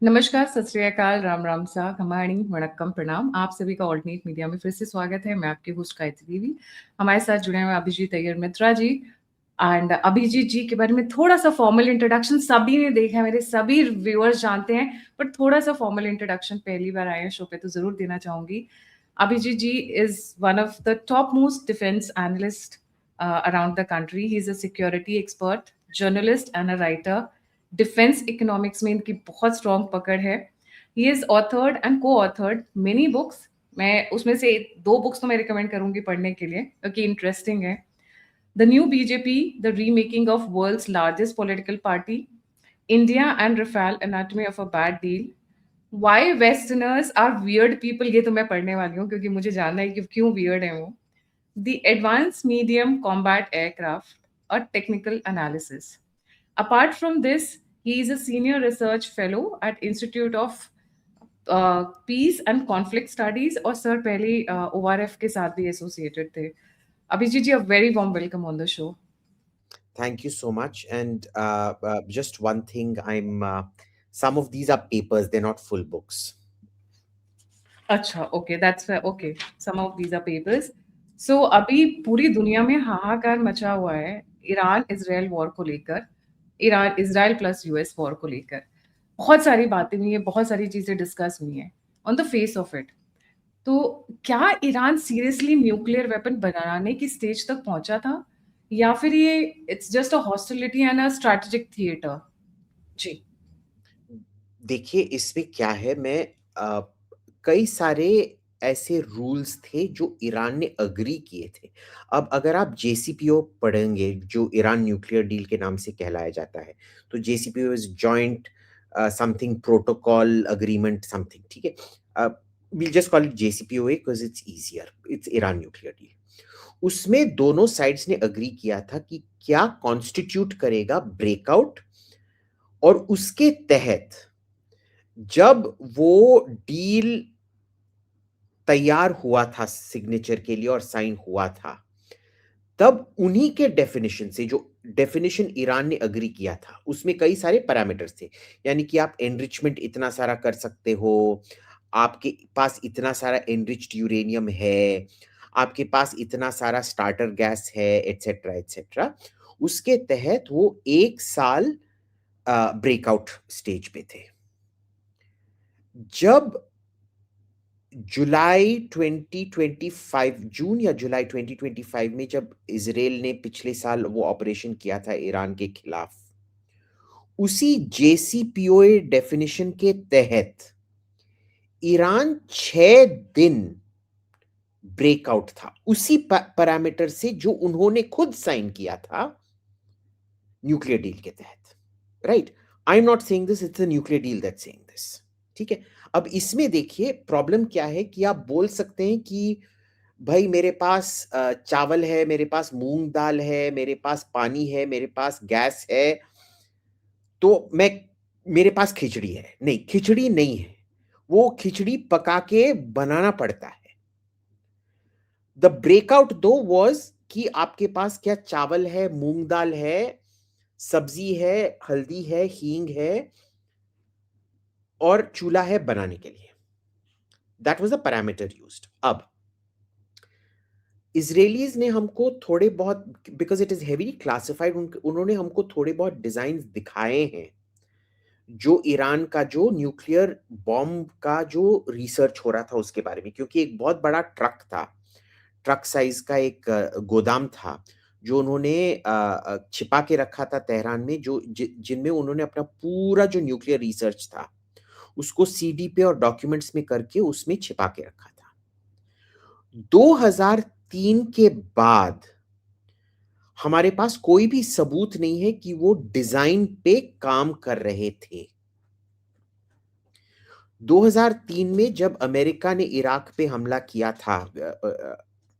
नमस्कार, सत श्री अकाल, राम राम सा, खमाणी, वणक्कम, प्रणाम। आप सभी का ऑल्टरनेट मीडिया में फिर से स्वागत है। मैं आपकी होस्ट गायत्री देवी। हमारे साथ जुड़े हुए हैं अभिजीत अय्यर मित्रा जी। एंड अभिजीत जी के बारे में थोड़ा-सा फॉर्मल इंट्रोडक्शन सभी ने देखा है, मेरे सभी व्यूअर्स जानते हैं, बट थोड़ा-सा फॉर्मल इंट्रोडक्शन पहली बार आए हैं शो पे तो ज़रूर देना चाहूँगी। Abhijit ji is one of the topmost defense analysts around the country. He is a security expert, journalist, and a writer. Defence economics में इनकी बहुत स्ट्रॉन्ग पकड़ है. ही इज ऑथर्ड एंड को ऑथर्ड मेनी बुक्स. मैं उसमें से दो बुक्स तो मैं रिकमेंड करूंगी पढ़ने के लिए क्योंकि इंटरेस्टिंग है. The new BJP, the remaking of world's largest political party, India and Rafale anatomy of a bad deal, why westerners are weird people, ये तो मैं पढ़ने वाली हूँ क्योंकि मुझे जानना है कि क्यों वियर्ड है वो. The advanced medium combat aircraft और technical analysis. Apart from this, he is a senior research fellow at Institute of Peace and Conflict Studies और सर पहले ORF के साथ भी एसोसिएटेड थे. अभिजीत जी, a very warm welcome on the show. Thank you so much. And just one thing, some of these are papers, they're not full books. अच्छा, okay, that's fair. Okay, some of these are papers. So अभी पूरी दुनिया में हाहाकार मचा हुआ है Iran Israel war को लेकर, Iran Israel plus US war को लेकर. बहुत सारी बातें हुई हैं, बहुत सारी चीजें डिस्कस हुई हैं on the face of it. तो क्या ईरान सीरियसली न्यूक्लियर वेपन बनाने की स्टेज तक पहुंचा था, या फिर ये it's just a hostility and a strategic theatre? जी. देखिए, इसमें क्या है, कई सारे ऐसे रूल्स थे जो ईरान ने अग्री किए थे. अब अगर आप जेसीपीओ पढ़ेंगे, जो ईरान न्यूक्लियर डील के नाम से कहलाया जाता है, तो JCPO is joint something protocol agreement something, ठीक है. we'll just call it JCPOA because it's easier. It's Iran nuclear deal. उसमें दोनों साइड्स ने अग्री किया था कि क्या कॉन्स्टिट्यूट करेगा ब्रेकआउट, और उसके तहत जब वो डील तैयार हुआ था सिग्नेचर के लिए और साइन हुआ था, तब उन्हीं के डेफिनेशन से, जो डेफिनेशन ईरान ने अग्री किया था, उसमें कई सारे पैरामीटर्स थे. यानी कि आप एनरिचमेंट इतना सारा कर सकते हो, आपके पास इतना सारा एनरिच्ड यूरेनियम है, आपके पास इतना सारा स्टार्टर गैस है, एटसेट्रा एटसेट्रा. उसके तहत वो 1 साल ब्रेकआउट स्टेज पे थे. जब जुलाई 2025, जून या जुलाई 2025 में जब इजराइल ने पिछले साल वो ऑपरेशन किया था ईरान के खिलाफ, उसी जेसीपीओए डेफिनेशन के तहत ईरान 6 दिन ब्रेकआउट था, उसी पैरामीटर से जो उन्होंने खुद साइन किया था न्यूक्लियर डील के तहत. Right, I am not saying this, it's a nuclear deal that's saying this. ठीक है. अब इसमें देखिए प्रॉब्लम क्या है कि आप बोल सकते हैं कि भाई मेरे पास चावल है, मेरे पास मूंग दाल है, मेरे पास पानी है, मेरे पास गैस है, तो मेरे पास खिचड़ी है. नहीं, खिचड़ी नहीं है, वो खिचड़ी पका के बनाना पड़ता है. द ब्रेकआउट दो वाज कि आपके पास क्या चावल है, मूंग दाल है, सब्जी है, हल्दी है, हींग है और चूल्हा है बनाने के लिए. That was the parameter used. अब इजरायलीज ने हमको थोड़े बहुत, because it is heavily classified, उन्होंने हमको थोड़े बहुत डिजाइन दिखाए हैं जो ईरान का जो न्यूक्लियर बॉम्ब का जो रिसर्च हो रहा था उसके बारे में. क्योंकि एक बहुत बड़ा ट्रक था, ट्रक साइज का एक गोदाम था जो उन्होंने छिपा के रखा था तेहरान में, जो जिनमें उन्होंने अपना पूरा जो न्यूक्लियर रिसर्च था उसको सीडी पे और डॉक्यूमेंट्स में करके उसमें छिपा के रखा था. 2003 के बाद हमारे पास कोई भी सबूत नहीं है कि वो डिजाइन पे काम कर रहे थे. 2003 में जब अमेरिका ने इराक पे हमला किया था,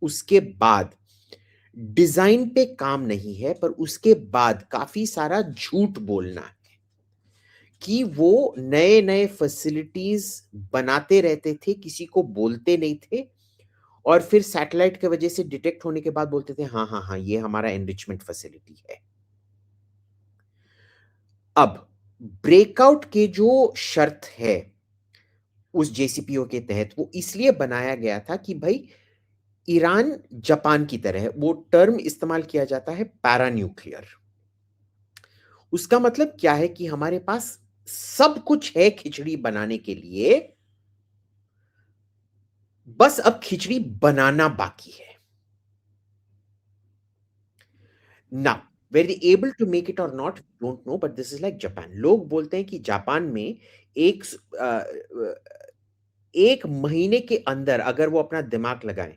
उसके बाद डिजाइन पे काम नहीं है, पर उसके बाद काफी सारा झूठ बोलना है कि वो नए नए फैसिलिटीज बनाते रहते थे, किसी को बोलते नहीं थे, और फिर सैटेलाइट की वजह से डिटेक्ट होने के बाद बोलते थे हाँ हाँ हाँ ये हमारा एनरिचमेंट फैसिलिटी है. अब ब्रेकआउट के जो शर्त है उस जेसीपीओ के तहत, वो इसलिए बनाया गया था कि भाई ईरान जापान की तरह है। वो टर्म इस्तेमाल किया जाता है पैरा न्यूक्लियर। उसका मतलब क्या है कि हमारे पास सब कुछ है खिचड़ी बनाने के लिए, बस अब खिचड़ी बनाना बाकी है। ना where they able to make it और not, don't know, but this is like Japan. लोग बोलते हैं कि जापान में एक एक महीने के अंदर अगर वो अपना दिमाग लगाएं,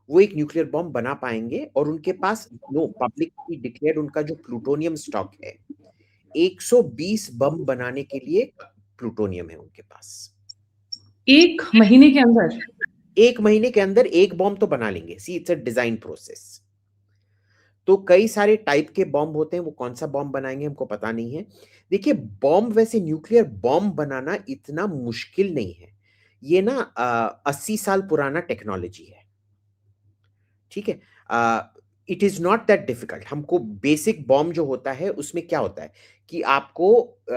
वो एक न्यूक्लियर बॉम्ब बना पाएंगे। और उनके पास नो पब्लिकली डिक्लेयर्ड उनका जो प्लूटोनियम स्टॉक है, 120 बम बनाने के लिए प्लूटोनियम है उनके पास। 1 महीने के अंदर? एक महीने के अंदर एक बॉम्ब तो बना लेंगे। See it's a design process. तो कई सारे टाइप के बॉम्ब होते हैं, वो कौन सा बॉम्ब बनाएंगे हमको पता नहीं है। देखिए, बॉम्ब वैसे न्यूक्लियर बॉम्ब बनाना इतना मुश्किल नहीं है। ये ना 80 साल पुराना टेक्नोलॉजी है, ठीक है। It is not that difficult. हमको बेसिक बॉम्ब जो होता है उसमें क्या होता है कि आपको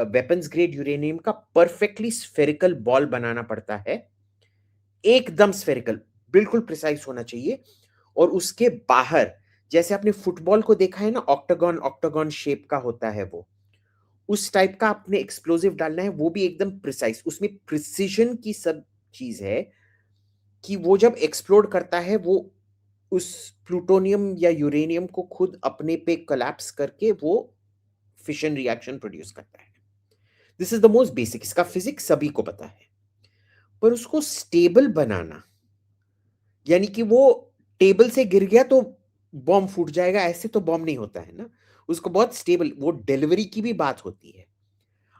वेपन्स ग्रेड यूरेनियम का परफेक्टली स्फेरिकल बॉल बनाना पड़ता है, एकदम स्फेरिकल, बिल्कुल प्रिसाइज होना चाहिए। और उसके बाहर, जैसे आपने फुटबॉल को देखा है ना, ऑक्टागन ऑक्टागन शेप का होता है वो, उस टाइप का आपने एक्सप्लोजिव डालना है, वो भी एकदम प्रिसाइज। उसमें प्रिसीजन की सब चीज है कि वो जब एक्सप्लोड करता है, वो उस प्लूटोनियम या यूरेनियम को खुद अपने पे कोलैप्स करके वो फिशन रिएक्शन प्रोड्यूस करता है। This is the most basic. इसका फिजिक्स सभी को पता है, पर उसको स्टेबल बनाना, यानी कि वो टेबल से गिर गया तो बॉम्ब फूट जाएगा, ऐसे तो बॉम्ब नहीं होता है ना। उसको बहुत स्टेबल, वो डिलीवरी की भी बात होती है।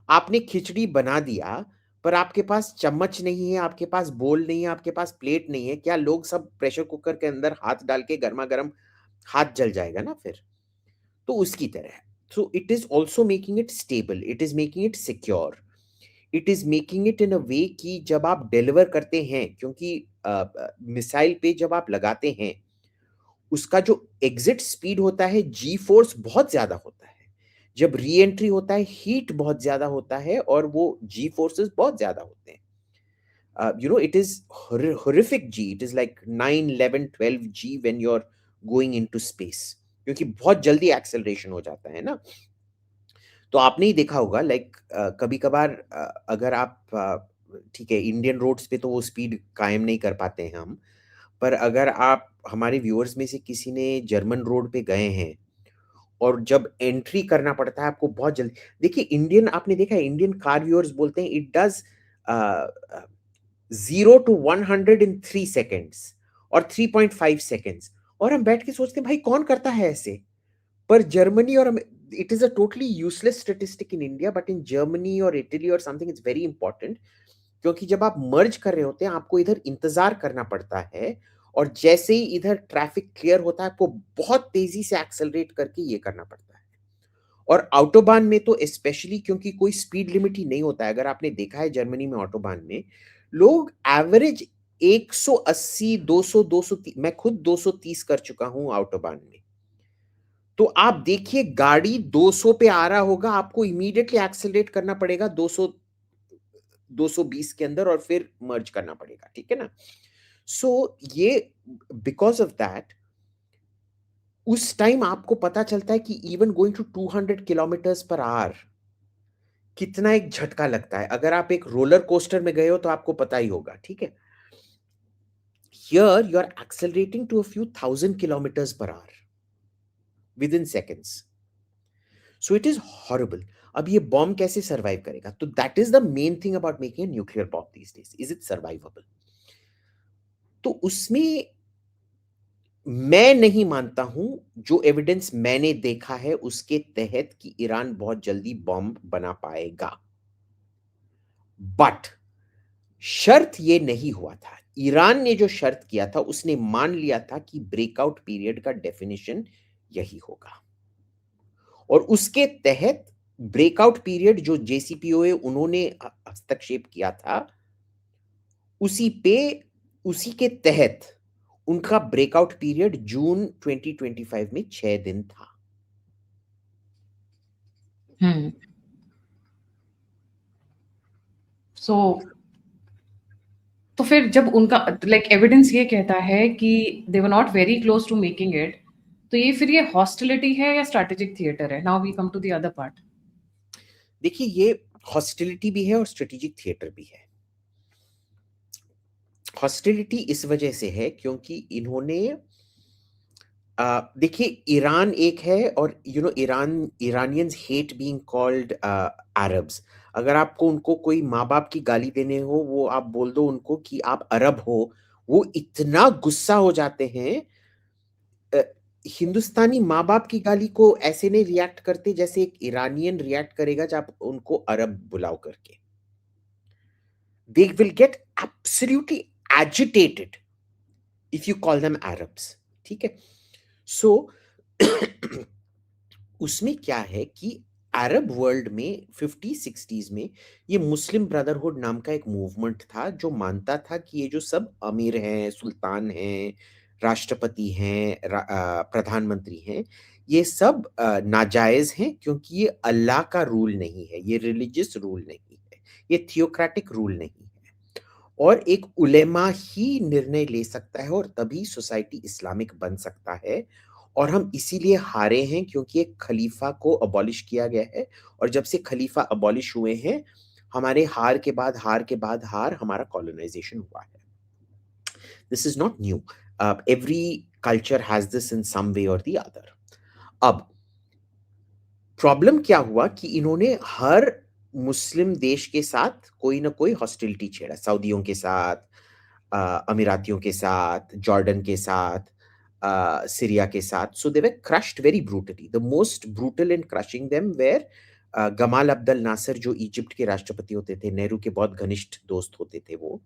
आपने खिचड़ी बना दिया, पर आपके पास चम्मच नहीं है, आपके पास बोल नहीं है, आपके पास प्लेट नहीं है, क्या लोग सब प्रेशर कुकर के अंदर हाथ डाल के गर्मा गर्म, हाथ जल जाएगा ना फिर। तो उसकी तरह, so it is also making it stable, it is making it secure, it is making it in a way कि जब आप डिलीवर करते हैं, क्योंकि मिसाइल पे जब आप लगाते हैं, उसका जो एग्जिट स्पीड होता है, जी फोर्स बहुत ज्यादा होता है। जब री एंट्री होता है, हीट बहुत ज्यादा होता है, और वो जी फोर्सेस बहुत ज्यादा होते हैं। It is horrific G. It is like 9, 11, 12 G when you're going into space, क्योंकि बहुत जल्दी एक्सेलरेशन हो जाता है ना। तो आपने ही देखा होगा, लाइक कभी कभार अगर आप ठीक है, इंडियन रोड्स पे तो वो स्पीड कायम नहीं कर पाते हैं हम, पर अगर आप, हमारे व्यूअर्स में से किसी ने जर्मन रोड पे गए हैं, और जब एंट्री करना पड़ता है आपको बहुत जल्दी, देखिए इंडियन, आपने देखा है इंडियन कार व्यूअर्स बोलते हैं it does 0 to 100 in 3 seconds और 3.5 seconds। और हम बैठ के सोचते हैं भाई कौन करता है ऐसे। पर जर्मनी और, it is a totally useless statistic in India, but in Germany और इटली और समथिंग इट्स वेरी इंपॉर्टेंट। क्योंकि जब आप मर्ज कर रहे होते हैं, आपको इधर इंतजार करना पड़ता है, और जैसे ही इधर ट्रैफिक क्लियर होता है, आपको बहुत तेजी से एक्सेलरेट करके ये करना पड़ता है। और ऑटोबान में तो स्पेशली, क्योंकि कोई स्पीड लिमिट ही नहीं होता है। अगर आपने देखा है जर्मनी में ऑटोबान में लोग एवरेज 180, 200, 230, मैं खुद 230 कर चुका हूं ऑटोबान में। तो आप देखिए, गाड़ी 200 पे आ रहा होगा, आपको इमीडिएटली एक्सेलरेट करना पड़ेगा 200, 220 के अंदर, और फिर मर्ज करना पड़ेगा, ठीक है ना। सो ये, बिकॉज ऑफ दैट, उस टाइम आपको पता चलता है कि even going to 200 kilometres per hour कितना एक झटका लगता है। अगर आप एक रोलर कोस्टर में गए हो तो आपको पता ही होगा, ठीक है। Here you are accelerating to a few thousand kilometres per hour within seconds. So it is horrible. अब ये बॉम्ब कैसे सर्वाइव करेगा? तो that is the main thing about making a nuclear bomb these days, is it survivable. तो उसमें मैं नहीं मानता हूं, जो एविडेंस मैंने देखा है उसके तहत, कि ईरान बहुत जल्दी बॉम्ब बना पाएगा। बट शर्त ये नहीं हुआ था। ईरान ने जो शर्त किया था, उसने मान लिया था कि ब्रेकआउट पीरियड का डेफिनेशन यही होगा, और उसके तहत ब्रेकआउट पीरियड जो जेसीपीओए उन्होंने हस्तक्षेप किया था, उसी पे, उसी के तहत उनका ब्रेकआउट पीरियड जून 2025 में 6 दिन था। हम्म। सो तो फिर जब उनका लाइक एविडेंस ये कहता है कि they were not very close to making it, तो ये फिर ये हॉस्टिलिटी है या स्ट्रैटेजिक थिएटर है? Now we come to the other part. देखिए, ये हॉस्टिलिटी भी है और स्ट्रेटेजिक थिएटर भी है। हॉस्टिलिटी इस वजह से है क्योंकि इन्होंने देखिए, ईरान एक है और Iranians hate being called Arabs. अगर आपको उनको कोई माँ बाप की गाली देने हो, वो आप बोल दो उनको कि आप अरब हो, वो इतना गुस्सा हो जाते हैं। अ, हिंदुस्तानी माँ बाप की गाली को ऐसे नहीं रिएक्ट करते जैसे एक ईरानियन रिएक्ट करेगा जब आप उनको अरब बुलाओ करके। They will get absolutely agitated if you call them Arabs. ठीक है। सो उसमें क्या है कि अरब वर्ल्ड में 50-60s में ये मुस्लिम ब्रदरहुड नाम का एक मूवमेंट था जो मानता था कि ये जो सब अमीर हैं, सुल्तान हैं, राष्ट्रपति हैं, प्रधानमंत्री हैं, ये सब नाजायज हैं क्योंकि ये अल्लाह का रूल नहीं है, ये रिलीजियस रूल नहीं है, ये थियोक्रेटिक रूल नहीं है, और एक उलेमा ही निर्णय ले सकता है और तभी सोसाइटी इस्लामिक बन सकता है। और हम इसीलिए हारे हैं क्योंकि एक खलीफा को अबॉलिश किया गया है, और जब से खलीफा अबॉलिश हुए हैं, हमारे हार के बाद हार के बाद हार, हमारा कॉलोनाइजेशन हुआ है। This is not new. Every culture has this in some way और द अदर। अब प्रॉब्लम क्या हुआ कि इन्होंने हर मुस्लिम देश के साथ कोई ना कोई हॉस्टिलिटी छेड़ा, सऊदियों के साथ, अमीरातियों के साथ, जॉर्डन के साथ, सीरिया के साथ। So they were crushed very brutally. The most brutal in crushing them were Gamal Abdul Nasser, जो इजिप्ट के राष्ट्रपति होते थे, नेहरू के बहुत घनिष्ठ दोस्त होते थे, वो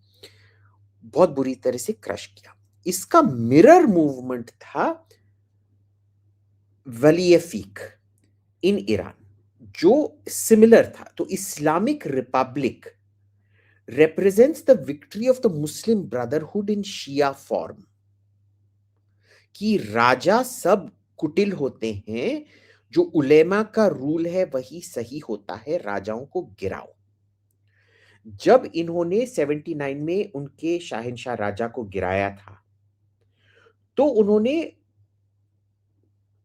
बहुत बुरी तरह से क्रश किया। इसका मिरर मूवमेंट था वली फीक इन ईरान, जो सिमिलर था। तो Islamic Republic represents the victory of the Muslim Brotherhood in Shia form, कि राजा सब कुटिल होते हैं, जो उलेमा का रूल है वही सही होता है, राजाओं को गिराओ। जब इन्होंने 79 में उनके शाहनशाह राजा को गिराया था, तो उन्होंने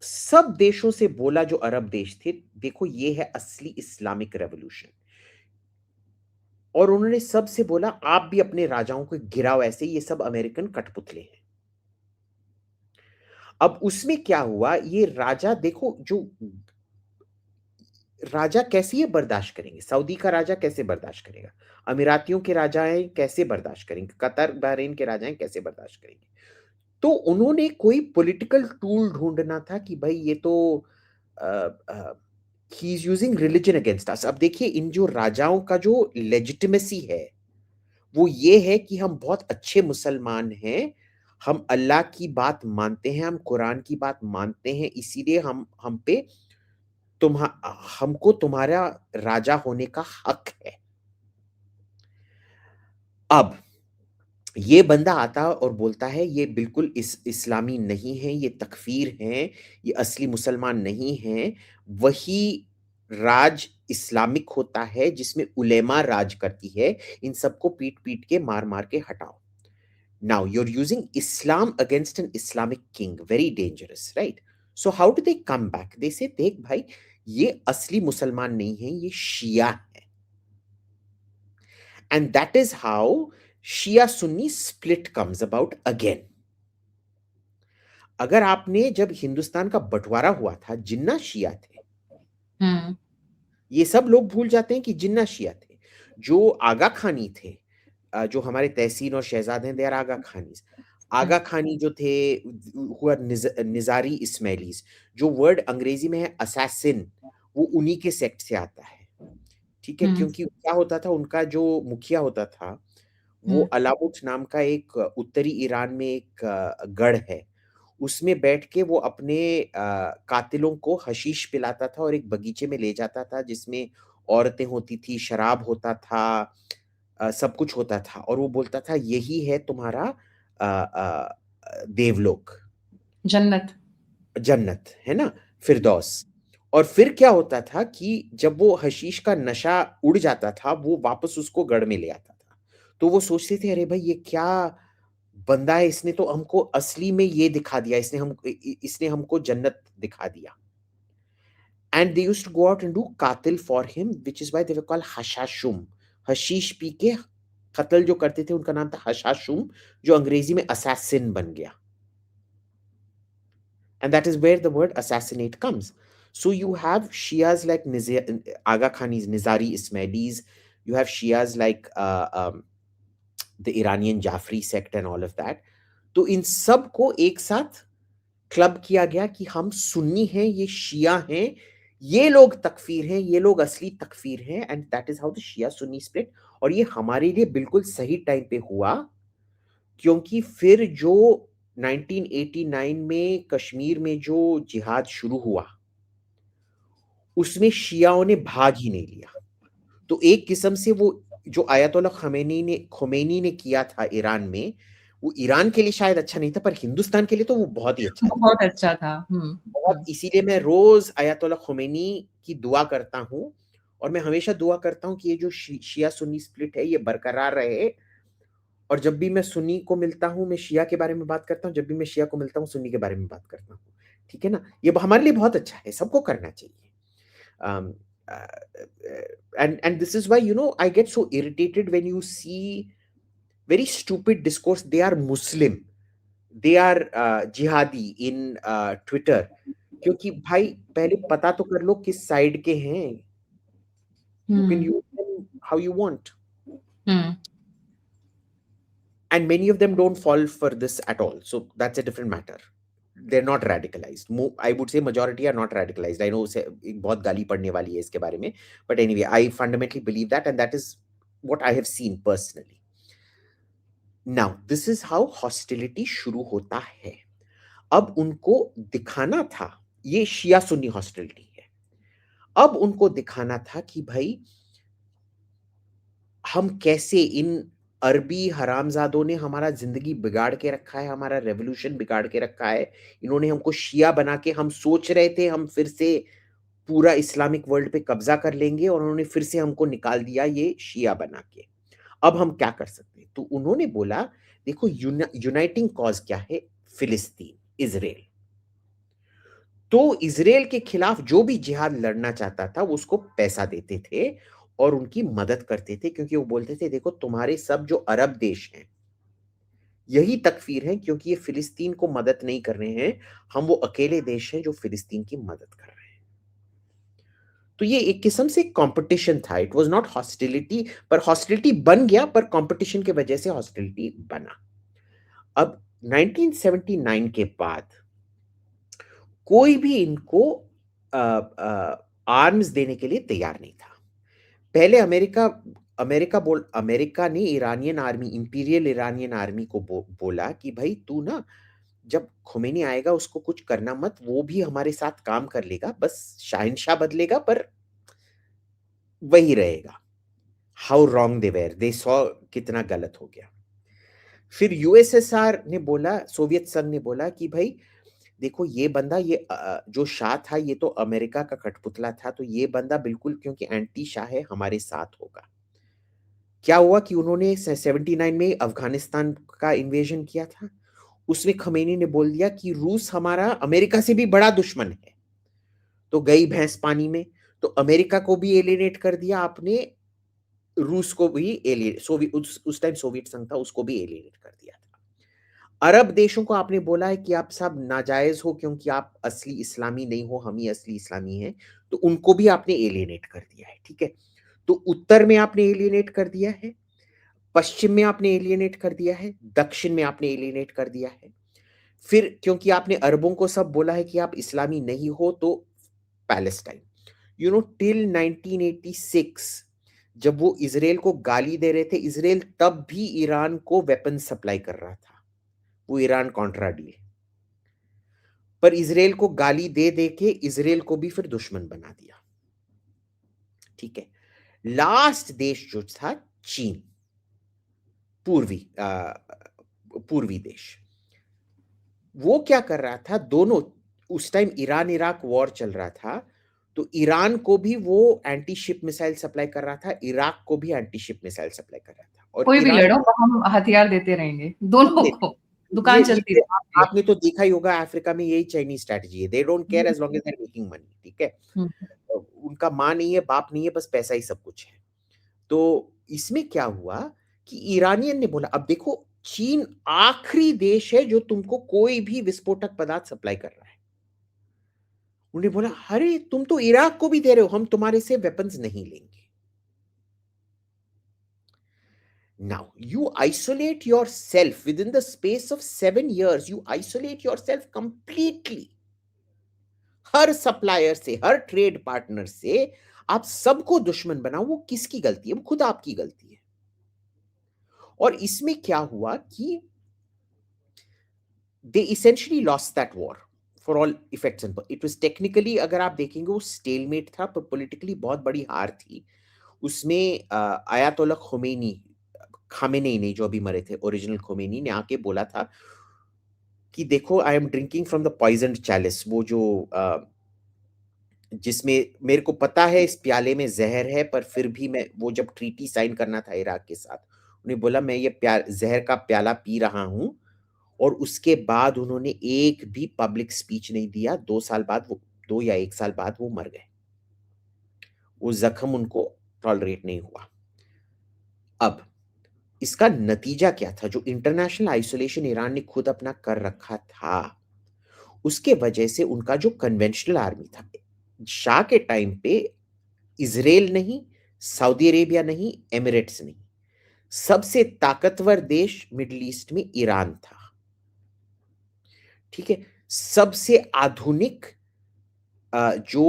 सब देशों से बोला, जो अरब देश थे, देखो ये है असली इस्लामिक रेवोल्यूशन। और उन्होंने सबसे बोला आप भी अपने राजाओं को गिराओ, ऐसे ये सब अमेरिकन कठपुतले हैं। अब उसमें क्या हुआ, ये राजा देखो, जो राजा कैसे ये बर्दाश्त करेंगे, सऊदी का राजा कैसे बर्दाश्त करेगा, अमीरातियों के राजा हैं कैसे बर्दाश्त करेंगे, कतर बहरीन के राजा हैं कैसे बर्दाश्त करेंगे। तो उन्होंने कोई पॉलिटिकल टूल ढूंढना था कि भाई ये तो he is using religion against us. अब देखिए, इन जो राजाओं का जो लेजिटिमेसी है वो ये है कि हम बहुत अच्छे मुसलमान हैं, हम अल्लाह की बात मानते हैं, हम कुरान की बात मानते हैं, इसीलिए हम पे हमको तुम्हारा राजा होने का हक है। अब ये बंदा आता और बोलता है ये बिल्कुल इस्लामी नहीं है, ये तकफीर हैं, ये असली मुसलमान नहीं हैं। वही राज इस्लामिक होता है जिसमें उलेमा राज करती है, इन सबको पीट पीट के मार मार के हटाओ। Now you're using Islam against an Islamic king, very dangerous, right? So how do they come back? They say, देख भाई, ये असली मुसलमान नहीं है, ये शिया है। And that is how Shia Sunni split comes about again. अगर आपने, जब हिंदुस्तान का बंटवारा हुआ था, जिन्ना शिया थे। ये सब लोग भूल जाते हैं कि जिन्ना शिया थे। जो आगा खानी थे, जो हमारे तहसीन और शहजाद हैं, दे आर आगा खानीज। आगा खानी जो थे हुआ निजारी इस्माइलीज। जो वर्ड अंग्रेजी में है असैसिन, वो उन्हीं के सेक्ट से आता है। ठीक है, क्योंकि क्या होता था, उनका जो मुखिया होता था, वो अलामुत नाम का एक उत्तरी ईरान में एक गढ़ है, उसमें बैठ के वो अपने कातिलों को हशीश पिलाता था और एक बगीचे में ले जाता था जिसमें औरतें होती थी, शराब होता था, सब कुछ होता था, और वो बोलता था यही है तुम्हारा देवलोक, जन्नत, जन्नत है ना, फिरदौस। और फिर क्या होता था कि जब वो हशीश का नशा उड़ जाता था, वो वापस उसको गढ़ में ले आता था। तो वो सोचते थे, अरे भाई ये क्या बंदा है, इसने तो हमको असली में ये दिखा दिया, इसने हमको जन्नत दिखा दिया। And they used to go out and do कातिल for him, which is why they were called हशाशुम। हशीश पी के कत्ल जो करते थे उनका नाम था हशाशुम, जो अंग्रेजी में असैसिन बन गया। And that is where the word assassinate comes. So you have Shias like Aga Khanis, Nizari Ismailis. You have Shias like the Iranian Jafri sect and all of that. तो इन सब को एक साथ क्लब किया गया कि हम सुन्नी हैं, ये शिया हैं, ये लोग तकफीर हैं, ये लोग असली तकफीर हैं, and that is how the Shia Sunni split. और ये हमारे लिए बिल्कुल सही टाइम पे हुआ, क्योंकि फिर जो 1989 में कश्मीर में जो जिहाद शुरू हुआ, उसमें शियाओं ने भाग ही नहीं लिया। तो एक किस्म से वो जो आयतुल्लाह खोमेनी ने किया था ईरान में, वो ईरान के लिए शायद अच्छा नहीं था, पर हिंदुस्तान के लिए तो वो बहुत ही अच्छा था। बहुत अच्छा था। बहुत, इसीलिए मैं रोज आयतुल्लाह खोमेनी की दुआ करता हूँ, और मैं हमेशा दुआ करता हूँ कि ये जो शिया सुन्नी स्प्लिट है ये बरकरार रहे। और जब भी मैं सुन्नी को मिलता हूँ, मैं शिया के बारे में बात करता हूँ, जब भी मैं शिया को मिलता हूँ, सुन्नी के बारे में बात करता हूँ। ठीक है ना, ये हमारे लिए बहुत अच्छा है, सबको करना चाहिए। And this is why, I get so irritated when you see very stupid discourse. They are Muslim, they are jihadi in Twitter. क्योंकि भाई पहले पता तो कर लो किस साइड के हैं। You can use them how you want. And many of them don't fall for this at all, so that's a different matter. They're not radicalized. I would say majority are not radicalized. I know एक बहुत गाली पड़ने वाली है इसके बारे में, but anyway, I fundamentally believe that, and that is what I have seen personally. Now this is how hostility शुरू होता है। अब उनको दिखाना था, ये शिया सुन्नी हॉस्टिलिटी है, अब उनको दिखाना था कि भाई हम कैसे, इन अरबी हरामजादों ने हमारा जिंदगी बिगाड़ के रखा है, हमारा रेवोल्यूशन बिगाड़ के रखा है। इन्होंने हमको शिया बना के, हम सोच रहे थे हम फिर से पूरा इस्लामिक वर्ल्ड पे कब्जा कर लेंगे, और उन्होंने फिर से हमको निकाल दिया ये शिया बना के। अब हम क्या कर सकते हैं? तो उन्होंने बोला, देखो यूनाइटिंग कॉज क्या है? फिलिस्तीन, इजराइल। तो इजराइल के खिलाफ जो भी जिहाद लड़ना चाहता था, वो उसको पैसा देते थे और उनकी मदद करते थे, क्योंकि वो बोलते थे, देखो तुम्हारे सब जो अरब देश हैं यही तकफीर हैं, क्योंकि ये फिलिस्तीन को मदद नहीं कर रहे हैं, हम वो अकेले देश हैं जो फिलिस्तीन की मदद कर रहे हैं। तो ये एक किस्म से कंपटीशन था, इट वाज नॉट हॉस्टिलिटी, पर हॉस्टिलिटी बन गया, पर कंपटीशन की वजह से हॉस्टिलिटी बना। अब 1979 के बाद कोई भी इनको आर्म्स देने के लिए तैयार नहीं था। पहले अमेरिका ने Iranian army, imperial Iranian army को बोला कि भाई तू ना, जब खोमेनी आएगा उसको कुछ करना मत, वो भी हमारे साथ काम कर लेगा, बस शहंशाह बदलेगा पर वही रहेगा। How wrong they were, they saw कितना गलत हो गया। फिर यूएसएसआर ने बोला, सोवियत संघ ने बोला कि भाई देखो ये बंदा, ये जो शाह था ये तो अमेरिका का कठपुतला था, तो ये बंदा बिल्कुल, क्योंकि एंटी शाह है, हमारे साथ होगा। क्या हुआ कि उन्होंने 79 में अफगानिस्तान का इन्वेजन किया था, उसमें खमेनी ने बोल दिया कि रूस हमारा अमेरिका से भी बड़ा दुश्मन है। तो गई भैंस पानी में, तो अमेरिका को भी एलिनेट कर दिया आपने, रूस को भी एलिनेट, उस टाइम सोवियत संघ था, उसको भी एलिनेट कर दिया था। अरब देशों को आपने बोला है कि आप सब नाजायज हो, क्योंकि आप असली इस्लामी नहीं हो, हम ही असली इस्लामी हैं, तो उनको भी आपने एलिनेट कर दिया है। ठीक है, तो उत्तर में आपने एलिनेट कर दिया है, पश्चिम में आपने एलिनेट कर दिया है, दक्षिण में आपने एलिनेट कर दिया है। फिर क्योंकि आपने अरबों को सब बोला है कि आप इस्लामी नहीं हो, तो पैलेस्टाइन, टिल 1986 जब वो इजराइल को गाली दे रहे थे, इजराइल तब भी ईरान को वेपन सप्लाई कर रहा था, वो ईरान कॉन्ट्रा डील। पर इजराइल को गाली दे दे के इजराइल को भी फिर दुश्मन बना दिया। ठीक है, लास्ट देश जो था चीन, पूर्वी देश, वो क्या कर रहा था, दोनों, उस टाइम ईरान इराक वॉर चल रहा था, तो ईरान को भी वो एंटी शिप मिसाइल सप्लाई कर रहा था, इराक को भी एंटी शिप मिसाइल सप्लाई कर रहा था। और कोई भी ईरान लड़ो, हम हथियार देते रहेंगे दोनों को, दुकान चलती ये रहेगी। आपने तो देखा ही होगा, अफ्रीका में यही चाइनीज स्ट्रैटेजी है, they don't care as long as they are making money, ठीक है। हम्म, उनका माँ नहीं है, बाप नहीं है, बस पैसा ही सब कुछ है। तो इसमें क्या हुआ कि ईरानियन ने बोला, अब देखो चीन आखिरी देश है जो तुमको कोई भी विस्फोटक पदार्थ सप्लाई कर रहा है। उन्होंने बोला, अरे तुम तो इराक को भी दे रहे हो, हम तुम्हारे से वेपन्स नहीं लेंगे। Now, you isolate yourself within the space of 7 years, you isolate yourself completely. Her supplier से, हर ट्रेड पार्टनर से आप सबको दुश्मन बनाओ, वो किसकी गलती है? वो खुद आपकी गलती है। और इसमें क्या हुआ कि they essentially lost that war for all effects and it was technically, अगर आप देखेंगे, वो स्टेलमेट था, पर पॉलिटिकली बहुत बड़ी हार थी। उसमें आयतुल्ला खुमैनी, खामेनेई ने, जो अभी मरे थे, ओरिजिनल खुमैनी ने आके बोला था कि देखो, I am drinking from the poisoned chalice, वो जो जिसमें मेरे को पता है इस प्याले में जहर है, पर फिर भी मैं, वो जब ट्रीटी साइन करना था इराक के साथ, उन्हें बोला मैं ये जहर का प्याला पी रहा हूं। और उसके बाद उन्होंने एक भी पब्लिक स्पीच नहीं दिया। 2 साल बाद वो, 2 या 1 साल बाद वो मर गए। वो जख्म उनको टॉलरेट नहीं हुआ। अब इसका नतीजा क्या था? जो इंटरनेशनल आइसोलेशन ईरान ने खुद अपना कर रखा था, उसके वजह से उनका जो कन्वेंशनल आर्मी था, शाह के टाइम पे इजराइल नहीं, सऊदी अरेबिया नहीं, एमिरेट्स नहीं, सबसे ताकतवर देश मिडिल ईस्ट में ईरान था, ठीक है। सबसे आधुनिक जो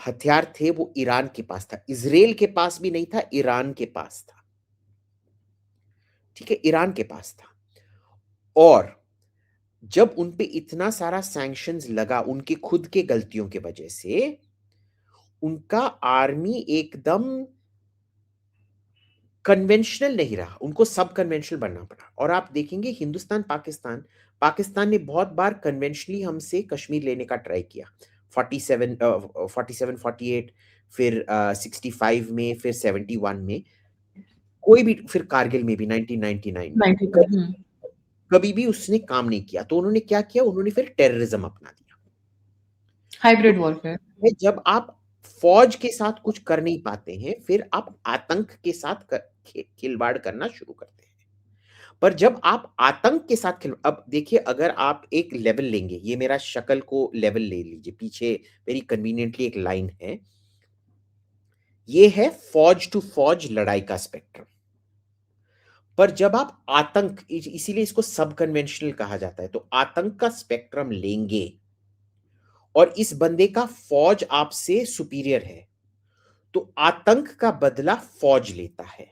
हथियार थे वो ईरान के पास था। इजराइल के पास भी नहीं था, ईरान के पास था, ठीक है, ईरान के पास था। और जब उन पे इतना सारा सैंक्शंस लगा उनके खुद के गलतियों के वजह से, उनका आर्मी एकदम कन्वेंशनल नहीं रहा, उनको सब कन्वेंशनल बनना पड़ा। और आप देखेंगे हिंदुस्तान, पाकिस्तान, पाकिस्तान ने बहुत बार कन्वेंशनली हमसे कश्मीर लेने का ट्राई किया। 47, 48, फिर 65 में, फिर 71 में, कोई भी, फिर कारगिल में भी 1999 में, 92। कभी भी उसने काम नहीं किया। तो उन्होंने क्या किया? उन्होंने फिर टेररिज्म अपना दिया। तो हाइब्रिड वॉरफेयर। जब आप फौज के साथ कुछ कर नहीं पाते हैं, फिर आप आतंक के साथ खिलवाड़ करना शुरू करते हैं। पर जब आप आतंक के साथ अब देखिए, अगर आप एक लेवल लेंगे, ये मेरा शक्ल को लेवल ले लीजिए, पीछे मेरी कन्वीनियंटली एक लाइन है, ये है फौज टू फौज लड़ाई का स्पेक्ट्रम। पर जब आप आतंक, इसीलिए इसको सब कन्वेंशनल कहा जाता है, तो आतंक का स्पेक्ट्रम लेंगे और इस बंदे का फौज आपसे सुपीरियर है, तो आतंक का बदला फौज लेता है।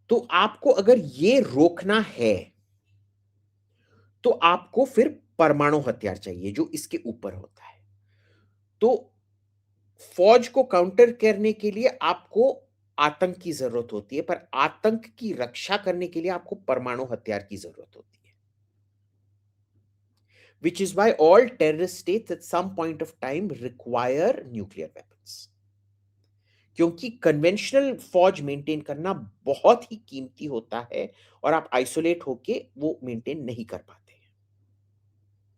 तो आपको अगर ये रोकना है, तो आपको फिर परमाणु हथियार चाहिए जो इसके ऊपर होता है। तो फौज को काउंटर करने के लिए आपको आतंक की जरूरत होती है, पर आतंक की रक्षा करने के लिए आपको परमाणु हथियार की जरूरत होती है। Which is why all terrorist states at some point of time require nuclear weapons. क्योंकि कन्वेंशनल फौज मेंटेन करना बहुत ही कीमती होता है और आप आइसोलेट होके वो मेंटेन नहीं कर पाते हैं,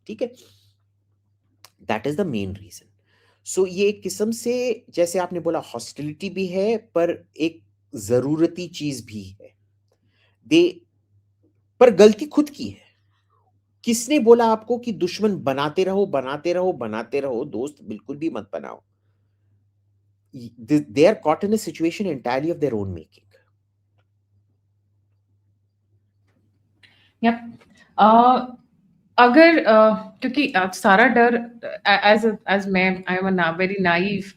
ठीक है। That is the main reason. So ये एक किस्म से, जैसे आपने बोला, हॉस्टिलिटी भी है, पर एक जरूरती चीज भी है। दे पर गलती खुद की है। किसने बोला आपको कि दुश्मन बनाते रहो, बनाते रहो, बनाते रहो? दोस्त बिल्कुल भी मत बनाओ। They are caught in a situation entirely of their own making. Yup. अगर क्योंकि सारा डर, एज एज मैं, I am a very naive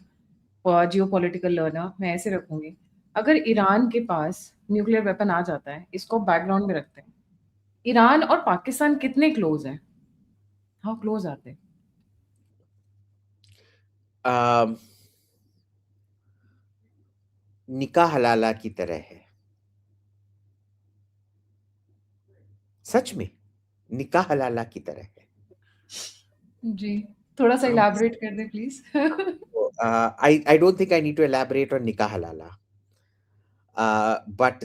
geo political learner, मैं ऐसे रखूंगी। अगर ईरान के पास न्यूक्लियर वेपन आ जाता है, इसको बैकग्राउंड में रखते हैं, ईरान और पाकिस्तान कितने क्लोज हैं? हाउ क्लोज आते हैं? um, निकाह हलाला की तरह है, सच में निकाह हलाला की तरह है। जी। थोड़ा सा हम इलैबोरेट कर दें please. I don't think I need to elaborate on nikah halala, but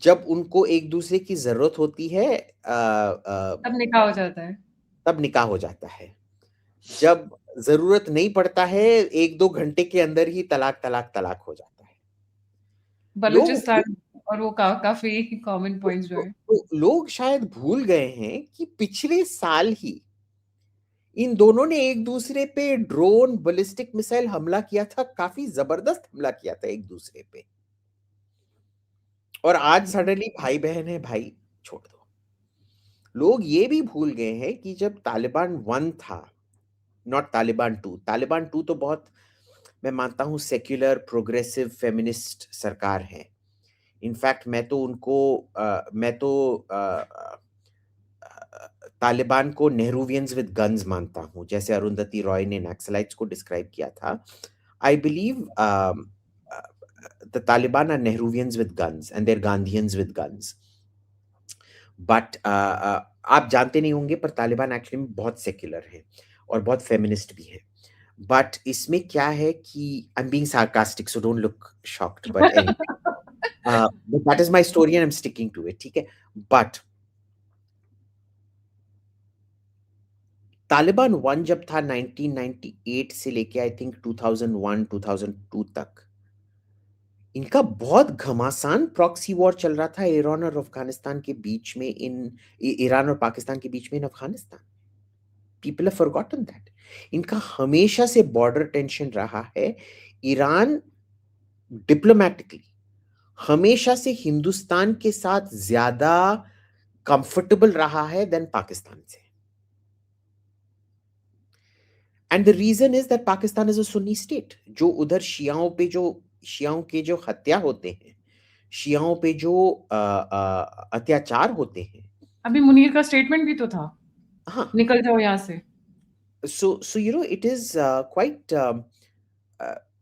जब उनको एक दूसरे की जरूरत होती है तब निकाह हो जाता है। तब निकाह हो जाता है। जब जरूरत नहीं पड़ता है, 1-2 घंटे के अंदर ही तलाक तलाक तलाक हो जाता है। लोग बलूचिस्तान और वो काफी कॉमन पॉइंट्स जो है। लोग शायद भूल गए हैं कि पिछले साल ही इन दोनों ने एक दूसरे पे ड्रोन बैलिस्टिक मिसाइल हमला किया था, काफी जबरदस्त हमला किया था एक दूसरे पे। और आज सडनली भाई बहन है, भाई छोड़ दो। लोग ये भी भूल गए हैं कि जब तालिबान 1 था, नॉट तालिबान 2, तालिबान 2 तो बहुत, मैं मानता हूं, सेक्युलर प्रोग्रेसिव फेमिनिस्ट सरकार है। इनफैक्ट मैं तो उनको मैं तो तालिबान को नेहरूवियंस विद गन्स मानता हूं, जैसे अरुंधति रॉय ने नक्सलाइट्स को डिस्क्राइब किया था। I believe the Taliban are Nehruvians with guns and their Gandhians with guns. But आप जानते नहीं होंगे, पर तालिबान एक्चुअली में बहुत सेक्युलर है और बहुत फेमिनिस्ट भी है। बट इसमें क्या है कि I am being sarcastic, so don't look shocked, but anyway, that is my story and I am sticking to it, ठीक है। बट तालिबान 1 जब था 1998 से लेके आई थिंक 2001 2002 तक, इनका बहुत घमासान प्रॉक्सी वॉर चल रहा था ईरान और अफगानिस्तान के बीच में, ईरान और पाकिस्तान के बीच में in Afghanistan. People have forgotten that. इनका हमेशा से बॉर्डर टेंशन रहा है। ईरान डिप्लोमैटिकली हमेशा से हिंदुस्तान के साथ ज्यादा कंफर्टेबल रहा है देन पाकिस्तान से। And the reason is that Pakistan is a Sunni state. जो उधर शियाओं के जो हत्या होते हैं, शियाओं पे जो अत्याचार होते हैं। अभी मुनीर का स्टेटमेंट भी तो था, हाँ, निकल जाओ यहाँ से। so it is quite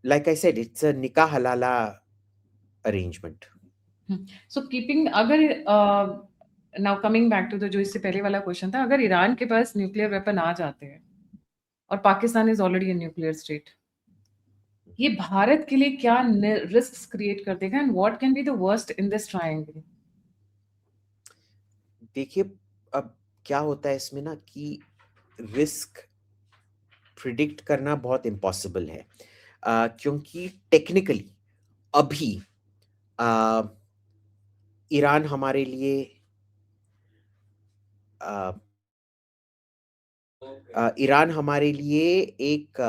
like I said, it's a nikah halala arrangement. So keeping, अगर now coming back to the जो इससे पहले वाला क्वेश्चन था, अगर ईरान के पास न्यूक्लियर वेपन आ जाते हैं और Pakistan is already a nuclear state, ये भारत के लिए क्या रिस्क्स क्रिएट कर देगा and what can be the worst in this triangle? देखिए, अब क्या होता है इसमें ना कि रिस्क प्रिडिक्ट करना बहुत इम्पॉसिबल है, क्योंकि टेक्निकली अभी अ, ईरान हमारे लिए अ, ईरान हमारे लिए एक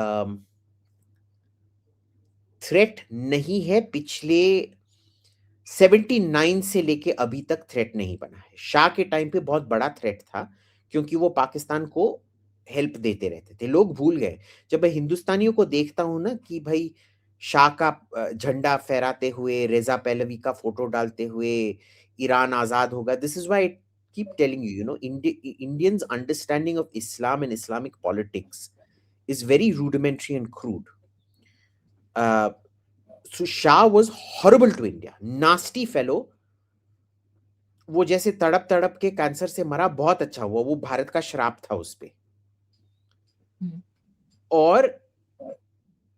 थ्रेट नहीं है। पिछले 79 से लेके अभी तक थ्रेट नहीं बना है। शाह के टाइम पे बहुत बड़ा थ्रेट था, क्योंकि वो पाकिस्तान को हेल्प देते रहते थे। लोग भूल गए। जब मैं हिंदुस्तानियों को देखता हूं ना कि भाई शाह का झंडा फहराते हुए, रेजा पहलवी का फोटो डालते हुए, ईरान आजाद होगा, this is why I keep telling you, you know, Indians understanding of Islam and Islamic politics is very rudimentary and crude. So Shah was horrible to India, nasty fellow. वो जैसे तड़प तड़प के cancer से मरा, बहुत अच्छा हुआ, वो भारत का श्राप था उस पे। और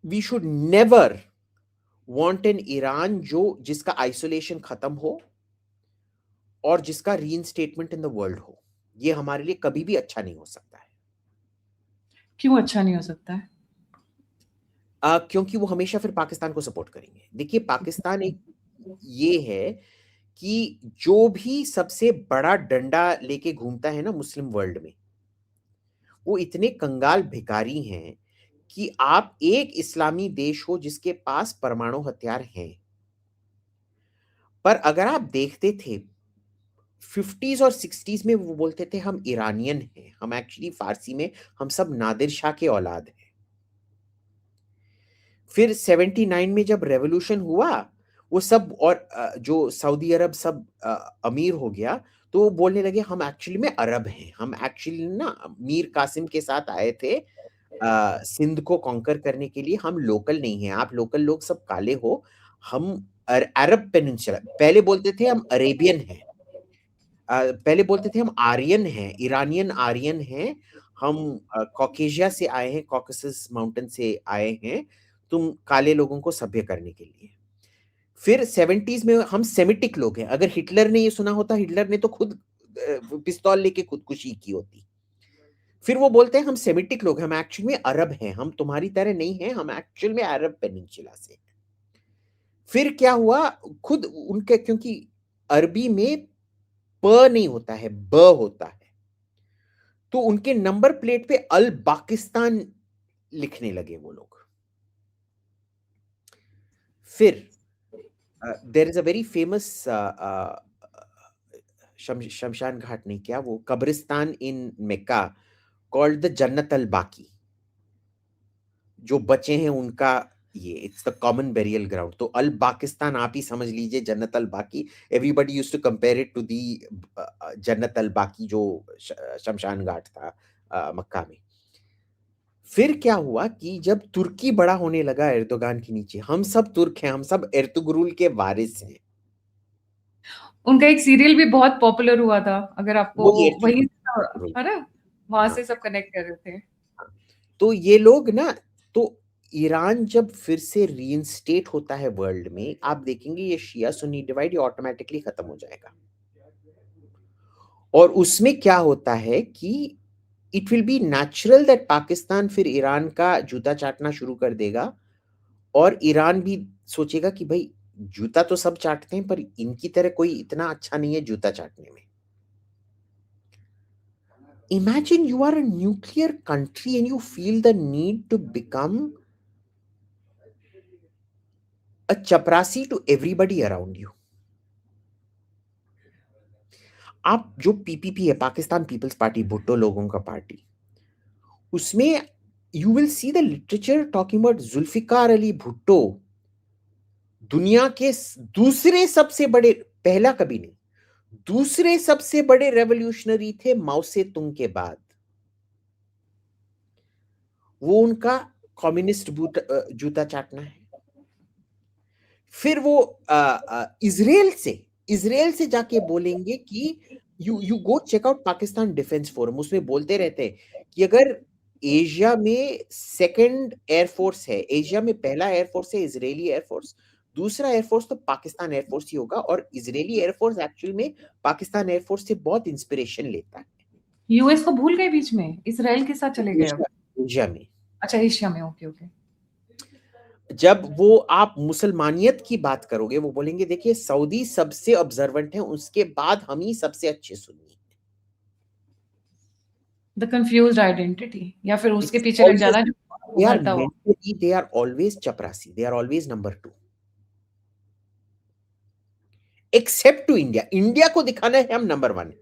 we should never want an Iran जिसका आइसोलेशन खत्म हो और जिसका रीइंस्टेटमेंट इन द वर्ल्ड हो। ये हमारे लिए कभी भी अच्छा नहीं हो सकता है। क्यों अच्छा नहीं हो सकता है? क्योंकि वो हमेशा फिर पाकिस्तान को सपोर्ट करेंगे। देखिए, पाकिस्तान एक ये है कि जो भी सबसे बड़ा डंडा लेके घूमता है ना मुस्लिम वर्ल्ड में, वो इतने कंगाल भिखारी हैं कि आप एक इस्लामी देश हो जिसके पास परमाणु हथियार हैं। पर अगर आप देखते थे 50s और 60s में, वो बोलते थे हम ईरानियन हैं, हम एक्चुअली फारसी में हम सब नादिर शाह के औलाद हैं। फिर 79 में जब रेवोल्यूशन हुआ, वो सब, और जो सऊदी अरब सब अमीर हो गया, तो वो बोलने लगे हम एक्चुअली में अरब हैं, हम एक्चुअली ना मीर कासिम के साथ आए थे सिंध को कॉन्कर करने के लिए, हम लोकल नहीं हैं, आप लोकल लोग सब काले हो, हम अरब पेनिनसुला, पहले बोलते थे हम अरेबियन हैं, पहले बोलते थे हम आर्यन हैं, ईरानियन आर्यन हैं, हम कॉकेशिया से आए हैं, कॉकेसस माउंटेन से आए हैं, तुम काले लोगों को सभ्य करने के लिए। फिर 70s में हम सेमिटिक लोग हैं। अगर हिटलर ने ये सुना होता, हिटलर ने तो खुद पिस्तौल लेके खुदकुशी की होती। फिर वो बोलते हैं हम सेमिटिक लोग हैं, हम एक्चुअल में अरब हैं, हम तुम्हारी तरह नहीं हैं, हम एक्चुअल में अरब पेनिनसुला से। फिर क्या हुआ, खुद उनके, क्योंकि अरबी में प नहीं होता है, ब होता है, तो उनके नंबर प्लेट पे अल पाकिस्तान लिखने लगे वो लोग। फिर there is a very famous shamshan ghat नहीं, क्या वो कब्रिस्तान इन मेक्का कॉल्ड द जन्नत अल बाकी। जो बचे हैं उनका ये, it's the common burial ground. तो अल पाकिस्तान आप ही समझ लीजिए, Jannat al Baqi. Everybody used to compare it to the Jannat al बाकी जो शमशान घाट था मक्का में। फिर क्या हुआ कि जब तुर्की बड़ा होने लगा एर्दोगान के नीचे, हम सब तुर्क हैं, हम सब एर्तुगरुल के वारिस हैं। उनका एक सीरियल भी बहुत पॉपुलर हुआ था, अगर आपको वही वही एर्तुगरुल। है ना, वहां हाँ, से सब कनेक्ट कर रहे थे। हाँ। तो ये लोग ना, तो ईरान जब फिर से रीइंस्टेट होता है वर्ल्ड में, आप देखेंगे ये शिया सुन्नी डिवाइड ये ऑटोमेटिकली खत्म हो जाएगा। और उसमें क्या होता है कि it will be natural that Pakistan फिर ईरान का जूता चाटना शुरू कर देगा, और ईरान भी सोचेगा कि भाई जूता तो सब चाटते हैं, पर इनकी तरह कोई इतना अच्छा नहीं है जूता चाटने में। Imagine you are a nuclear country and you feel the need to become a chaprasi to everybody around you. आप जो पीपीपी है, पाकिस्तान पीपल्स पार्टी, भुट्टो लोगों का पार्टी, उसमें you will see the literature talking about Zulfikar Ali Bhutto दुनिया के दूसरे सबसे बड़े, पहला कभी नहीं, दूसरे सबसे बड़े रेवोल्यूशनरी थे माओ से तुंग के बाद। वो उनका कम्युनिस्ट जूता चाटना है। फिर वो इजराइल से जाके बोलेंगे कि you go check out Pakistan defence forum, उसमें बोलते रहते हैं कि अगर एशिया में सेकंड एयरफोर्स है, एशिया में पहला एयरफोर्स है इजरायली एयरफोर्स, दूसरा एयरफोर्स तो पाकिस्तान एयरफोर्स ही होगा। और इजरायली एयरफोर्स एक्चुअल में पाकिस्तान एयरफोर्स से बहुत इंस्पिरेशन लेता है। यूएस को भूल गए बीच में, इसराइल के साथ चले गए अब। एशिया एशिया में अच्छा, एशिया में, ओके ओके। जब वो आप मुसलमानियत की बात करोगे, वो बोलेंगे देखिए सऊदी सबसे ऑब्जर्वेंट है, उसके बाद हम ही सबसे अच्छे सुन्नी। द कंफ्यूज्ड आइडेंटिटी, या फिर उसके It's पीछे लग always, जाना जो they are उभरता हो। mentally, they are always chaprasi, they are always number two, except to India. India को दिखाना है हम नंबर वन है।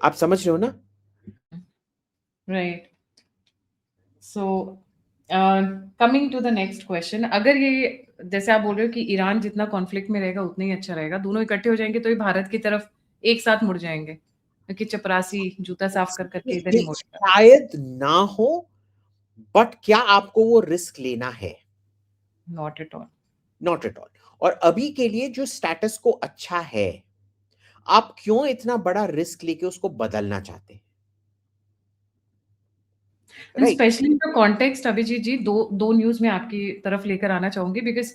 आप समझ रहे हो ना? Right. So coming to the next question, अगर ये जैसे आप बोल रहे हो कि ईरान जितना कॉन्फ्लिक्ट में रहेगा उतना ही अच्छा रहेगा, दोनों इकट्ठे हो जाएंगे तो ये भारत की तरफ एक साथ मुड़ जाएंगे, क्योंकि चपरासी जूता साफ कर करके इधर ही ये मुड़ेगा। शायद ना हो, बट क्या आपको वो रिस्क लेना है? Not at all. Not at all. और अभी के लिए जो स्टेटस को अच्छा है, आप क्यों इतना बड़ा रिस्क लेके उसको बदलना चाहते हैं? And right. Specially the context, Abhijit ji, दो दो न्यूज में आपकी तरफ लेकर आना चाहूंगी, बिकॉज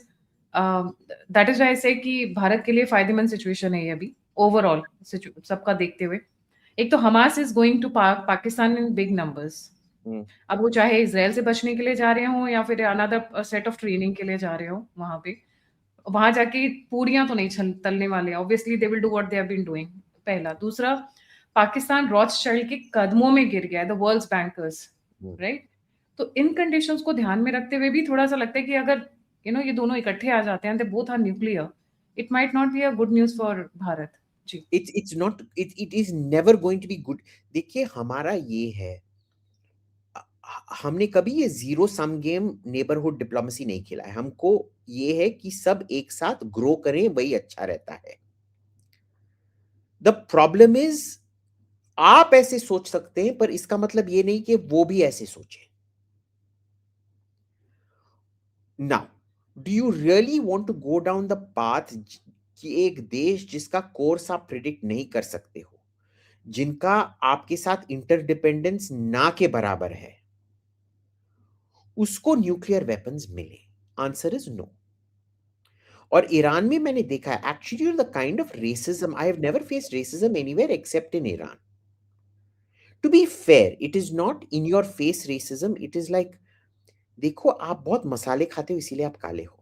दैट इज वाई से कि भारत के लिए फायदेमंद सिचुएशन है ये अभी ओवरऑल सबका देखते हुए। एक तो Hamas is going to Pakistan in big numbers. अब वो चाहे इसराइल से बचने के लिए जा रहे हो या फिर अनदर सेट ऑफ ट्रेनिंग के लिए जा रहे हो, वहां पे वहां जाके पूरियां तो नहीं तलने वाले, obviously they will do what they have been doing. पहला। दूसरा, पाकिस्तान रॉथस्चाइल्ड के कदमों में गिर गया है, द वर्ल्ड्स बैंकर्स, राइट। तो इन कंडीशंस को ध्यान में रखते हुए भी थोड़ा सा लगता है कि अगर ये दोनों इकट्ठे आ जाते हैं, they both are nuclear, it might not be a good news for Bharat. जी। It's not, it is never going to be good. देखिए हमारा ये है, हमने कभी ये zero sum game neighbourhood diplomacy नहीं खेला है। हमको ये है कि सब एक साथ ग्रो करें, वही अच्छा रहता है। द प्रॉब्लम इज, आप ऐसे सोच सकते हैं, पर इसका मतलब ये नहीं कि वो भी ऐसे सोचे। Now, do you really want to go down the path कि एक देश जिसका कोर्स आप प्रिडिक्ट नहीं कर सकते हो, जिनका आपके साथ इंटरडिपेंडेंस ना के बराबर है, उसको न्यूक्लियर वेपन्स मिले? Answer is no. और ईरान में मैंने देखा है, actually the kind of racism, I have never faced racism anywhere except in Iran. To be fair, it is not in your face racism, it is like, देखो आप बहुत मसाले खाते हो इसीलिए आप काले हो।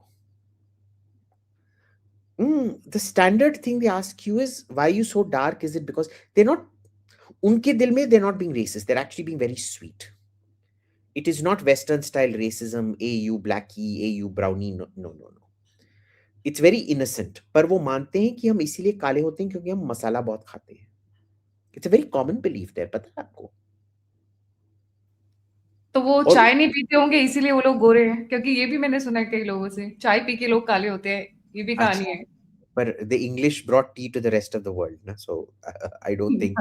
The standard thing they ask you is why you so dark, is it because they not, उनके दिल में they're not being racist, they're actually being very sweet. It is not western style racism, a you blackie, a you brownie, no no no no, it's very innocent. पर वो मानते हैं कि हम इसीलिए काले होते हैं क्योंकि हम मसाला बहुत खाते हैं। It's a very common belief there, पता है आपको? तो वो और चाय नहीं पीते होंगे इसीलिए वो लोग गोरे हैं, क्योंकि ये भी मैंने सुना है कई लोगों से, चाय पी के लोग काले होते हैं, ये भी कहानी अच्छा, है। पर the English brought tea to the rest of the world ना, सो आई डोंट थिंक,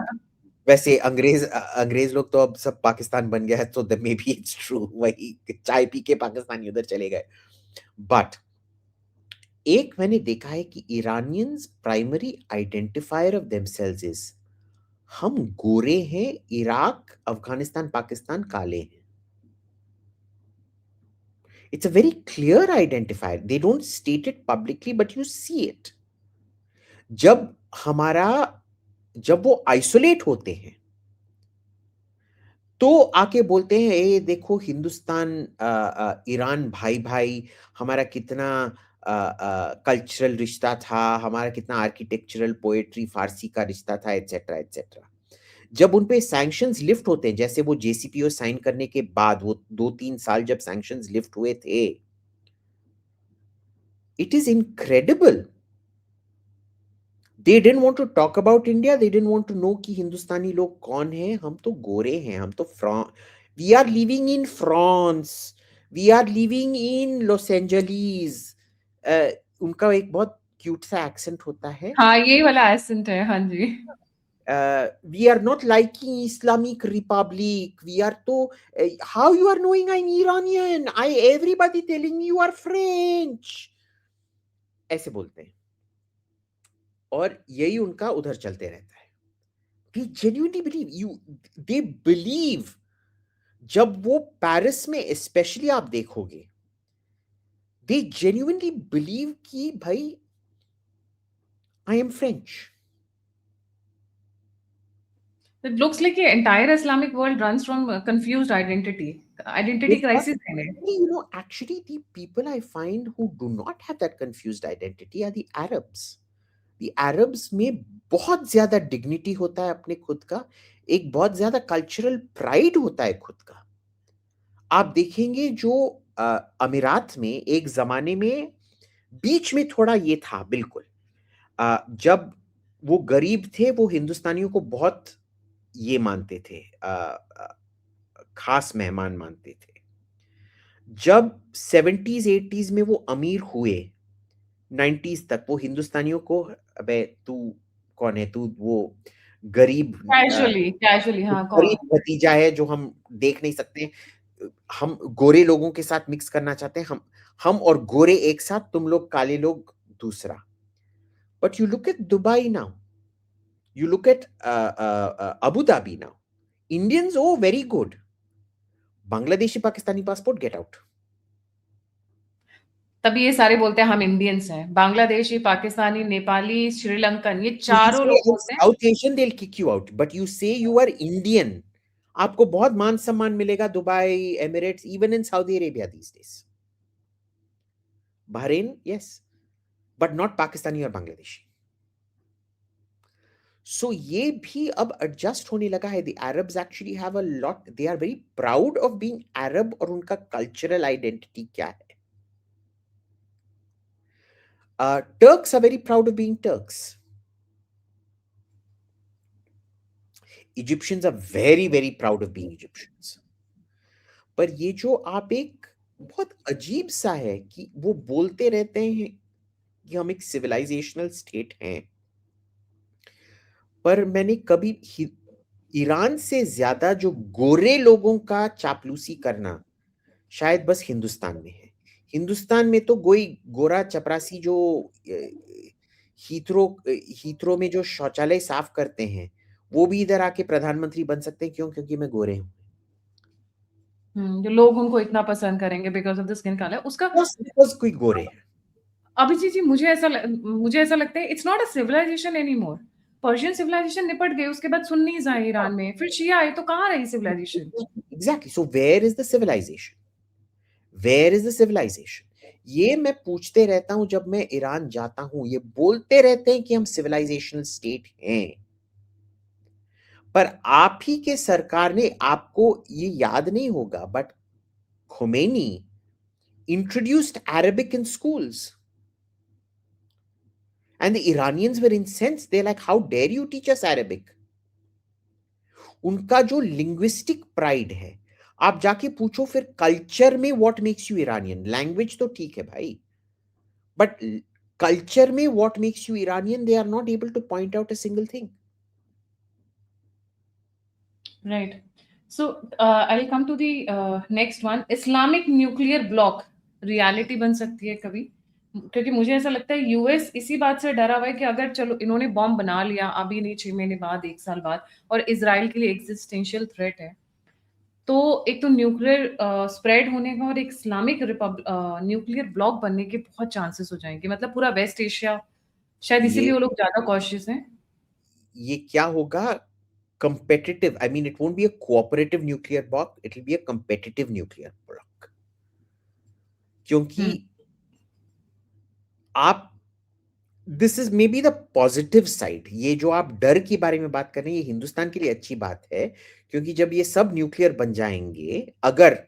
वैसे अंग्रेज लोग तो अब सब पाकिस्तान बन गया है, तो मे बी इट्स ट्रू, वही चाय पी के पाकिस्तानी उधर चले गए। बट एक मैंने देखा है कि Iranians primary identifier of themselves is, हम गोरे हैं, इराक अफगानिस्तान पाकिस्तान काले हैं। It's a very clear identifier, they don't state it publicly but you see it. जब हमारा, जब वो आइसोलेट होते हैं तो आके बोलते हैं, ए देखो हिंदुस्तान ईरान भाई भाई, हमारा कितना कल्चरल रिश्ता था, हमारा कितना आर्किटेक्चरल पोएट्री फारसी का रिश्ता था, एटसेट्रा एटसेट्रा। जब उन पे सैंक्शंस लिफ्ट होते हैं, जैसे वो जेसीपीओ साइन करने के बाद वो 2-3 साल जब सैंक्शंस लिफ्ट हुए थे, it is incredible, they didn't want to talk about India, they didn't want to know कि हिंदुस्तानी लोग कौन हैं, हम तो गोरे हैं, हम तो we are living in France, we are living in Los Angeles. उनका एक बहुत क्यूट सा एक्सेंट होता है। हाँ, यही वाला एसेंट है, हाँ जी। We are not liking Islamic Republic. We are to, how you are knowing I'm Iranian? Everybody telling me you are French. ऐसे बोलते हैं और यही उनका उधर चलते रहता है। They genuinely believe you, they believe, जब वो पेरिस में स्पेशली आप देखोगे, they genuinely believe कि भाई I am French. It looks like the entire Islamic world runs from confused identity. Identity They've got, crisis है इन्हें। actually the people I find who do not have that confused identity are the Arabs. The Arabs में बहुत ज्यादा dignity होता है अपने खुद का, एक बहुत ज्यादा कल्चरल प्राइड होता है खुद का। आप देखेंगे जो अमीरात में एक जमाने में, बीच में थोड़ा ये था बिल्कुल, जब वो गरीब थे वो हिंदुस्तानियों को बहुत ये मानते थे, खास मेहमान मानते थे। जब 70s 80s में वो अमीर हुए, 90s तक वो हिंदुस्तानियों को, अबे तू कौन है, तू वो गरीब कैजुअली हाँ, कौन? गरीब भतीजा है जो हम देख नहीं सकते, हम गोरे लोगों के साथ मिक्स करना चाहते हैं, हम और गोरे एक साथ, तुम लोग काले लोग दूसरा। But you look at Dubai now, you look at Abu Dhabi now, Indians oh very good, Bangladeshi Pakistani passport get out. तभी ये सारे बोलते हैं हम इंडियंस हैं, बांग्लादेशी, पाकिस्तानी, नेपाली, श्रीलंकन, ये So you चारों say लोग I'm बोलते हैं। South Asian, they'll kick you out. But you say you are Indian, आपको बहुत मान सम्मान मिलेगा Dubai, Emirates, even in Saudi Arabia these days. Bahrain, yes, but not Pakistani और बांग्लादेशी। So ये भी अब एडजस्ट होने लगा है। The Arabs actually have a lot, they are very proud of being Arab और उनका कल्चरल आइडेंटिटी क्या है। Turks are very proud of being Turks. Egyptians are very very proud of being Egyptians. पर ये जो आप एक बहुत अजीब सा है कि वो बोलते रहते हैं कि हम एक सिविलाइजेशनल स्टेट हैं, पर मैंने कभी ईरान से ज्यादा जो गोरे लोगों का चापलूसी करना शायद बस हिंदुस्तान में है। हिंदुस्तान में तो कोई गोरा चपरासी जो हीथ्रो हीथ्रो में जो शौचालय साफ करते हैं, वो भी इधर आके प्रधानमंत्री बन सकते हैं। क्यों? क्योंकि मैं गोरे हूँ। जो लोग उनको इतना पसंद करेंगे because of the skin colour उसका। बस बिकॉज़ कोई गोरे हैं। अभिजीत जी, मुझे ऐसा लगता है it's not a civilisation anymore. Persian civilisation निपट गई, उसके बाद सुन्नीस आए ईरान में, फिर शिया आए, तो कहाँ रही civilisation? Exactly, so where is the civilisation? Where is the civilisation? ये मैं पूछते रहता हूँ जब मैं ईरान जाता हूँ, ये बोलते रहते हैं कि हम सिविलाइजेशनल स्टेट हैं। पर आप ही के सरकार ने, आपको ये याद नहीं होगा, but Khomeini introduced Arabic in schools. And the Iranians were incensed. They're like, how dare you teach us Arabic? उनका जो लिंग्विस्टिक प्राइड है, आप जाके पूछो फिर कल्चर में what makes you Iranian. Language तो ठीक है भाई, बट कल्चर में what makes you Iranian, they are not able to point out a single thing. Right. So I will come to the next one. Islamic nuclear block reality बन सकती है कभी? क्योंकि मुझे ऐसा लगता है यूएस इसी बात से डरा हुआ है कि अगर चलो इन्होंने बॉम्ब बना लिया, अभी नहीं 6 महीने बाद, 1 साल बाद, और इसराइल के लिए एग्जिस्टेंशियल थ्रेट है, तो एक तो न्यूक्लियर स्प्रेड होने का और एक इस्लामिक न्यूक्लियर ब्लॉक बनने के बहुत चांसेस हो जाएंगे, मतलब पूरा वेस्ट एशिया। शायद ये इसीलिए वो लोग ज्यादा कॉशियस हैं। ये क्या होगा? competitive, I mean, it won't be a cooperative nuclear block, it will be a competitive nuclear block। क्योंकि हम्म। आप, this is may be the positive side. ये जो आप डर के बारे में बात कर रहे हैं, ये हिंदुस्तान के लिए अच्छी बात है। क्योंकि जब ये सब न्यूक्लियर बन जाएंगे, अगर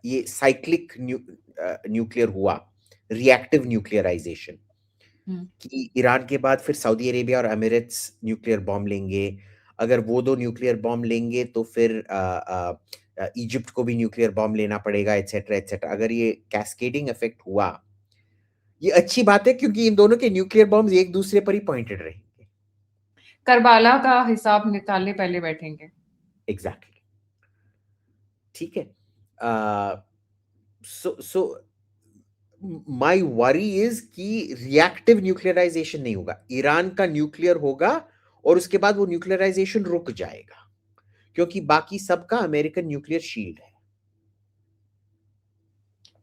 ये साइक्लिक न्यूक्लियर हुआ, रिएक्टिव न्यूक्लियराइजेशन, हम्म। कि ईरान के बाद फिर सऊदी अरेबिया और एमिरेट्स न्यूक्लियर बॉम्ब लेंगे। अगर वो दो न्यूक्लियर बॉम्ब लेंगे तो फिर इजिप्ट को भी न्यूक्लियर बॉम्ब लेना पड़ेगा, एटसेट्रा एटसेट्रा। अगर ये कैस्केडिंग इफेक्ट हुआ, ये अच्छी बात है, क्योंकि इन दोनों के न्यूक्लियर बॉम्ब्स एक दूसरे पर ही पॉइंटेड रहेंगे। करबाला का हिसाब निकालने पहले बैठेंगे। एग्जैक्टली, ठीक है। सो माय वरी इज कि रिएक्टिव न्यूक्लियराइजेशन नहीं होगा, ईरान का न्यूक्लियर होगा और उसके बाद वो न्यूक्लियराइजेशन रुक जाएगा, क्योंकि बाकी सबका अमेरिकन न्यूक्लियर शील्ड है,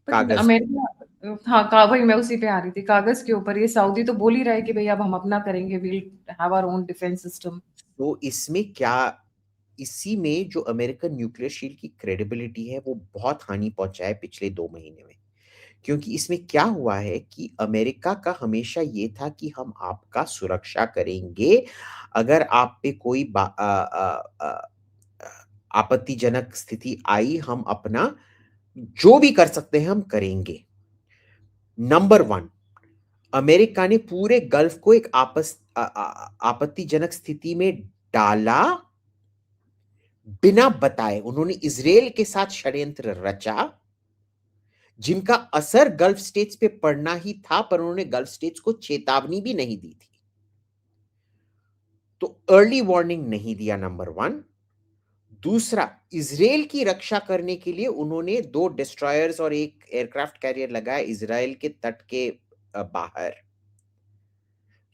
पर कागज पे। अमेरिका, हाँ, वही मैं उसी पे आ रही थी, कागज के ऊपर। ये सऊदी तो बोल ही रहा है कि भाई अब हम अपना करेंगे, we'll have our own defence system. तो इसमें क्या, इसी में जो अमेरिकन न्यूक्लियर शील्ड की क्रेडिबिलिटी है, वो बहुत हानि पहुंचा है पिछले 2 महीने में। क्योंकि इसमें क्या हुआ है कि अमेरिका का हमेशा ये था कि हम आपका सुरक्षा करेंगे, अगर आप पे कोई आपत्तिजनक स्थिति आई, हम अपना जो भी कर सकते हैं हम करेंगे। नंबर वन, अमेरिका ने पूरे गल्फ को एक आपत्तिजनक स्थिति में डाला बिना बताए। उन्होंने इजराइल के साथ षड्यंत्र रचा, जिनका असर गल्फ स्टेट्स पे पड़ना ही था, पर उन्होंने गल्फ स्टेट्स को चेतावनी भी नहीं दी थी। तो अर्ली वार्निंग नहीं दिया, नंबर वन। दूसरा, इजराइल की रक्षा करने के लिए उन्होंने 2 डिस्ट्रॉयर्स और एक एयरक्राफ्ट कैरियर लगाया इजराइल के तट के बाहर,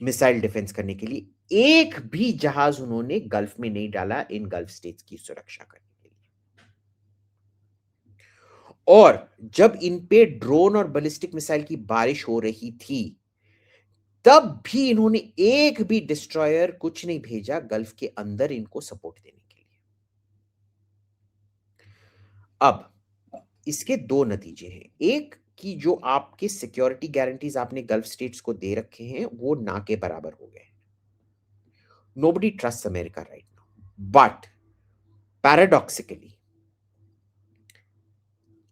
मिसाइल डिफेंस करने के लिए। एक भी जहाज उन्होंने गल्फ में नहीं डाला इन गल्फ स्टेट्स की सुरक्षा करने के लिए। और जब इन पे ड्रोन और बैलिस्टिक मिसाइल की बारिश हो रही थी, तब भी इन्होंने एक भी डिस्ट्रॉयर कुछ नहीं भेजा गल्फ के अंदर इनको सपोर्ट देने के लिए। अब इसके दो नतीजे हैं। एक, कि जो आपके सिक्योरिटी गारंटीज आपने गल्फ स्टेट्स को दे रखे हैं, वो ना के बराबर हो गए। Nobody trust America right now, but paradoxically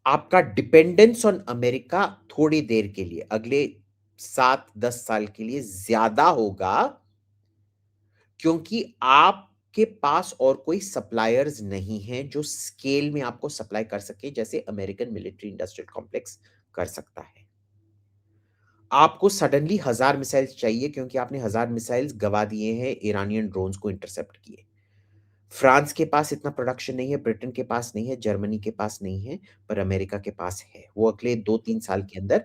आपका डिपेंडेंस ऑन अमेरिका थोड़ी देर के लिए, अगले 7-10 साल के लिए ज्यादा होगा, क्योंकि आपके पास और कोई सप्लायर्स नहीं है जो स्केल में आपको सप्लाई कर सके, जैसे अमेरिकन मिलिट्री इंडस्ट्रियल कॉम्प्लेक्स कर सकता है। आपको सडनली 1000 मिसाइल्स चाहिए, क्योंकि आपने 1000 मिसाइल्स गवा दिए हैं ईरानियन ड्रोन्स को इंटरसेप्ट किए। फ्रांस के पास इतना प्रोडक्शन नहीं है, ब्रिटेन के पास नहीं है, जर्मनी के पास नहीं है, पर अमेरिका के पास है। वो अगले 2-3 साल के अंदर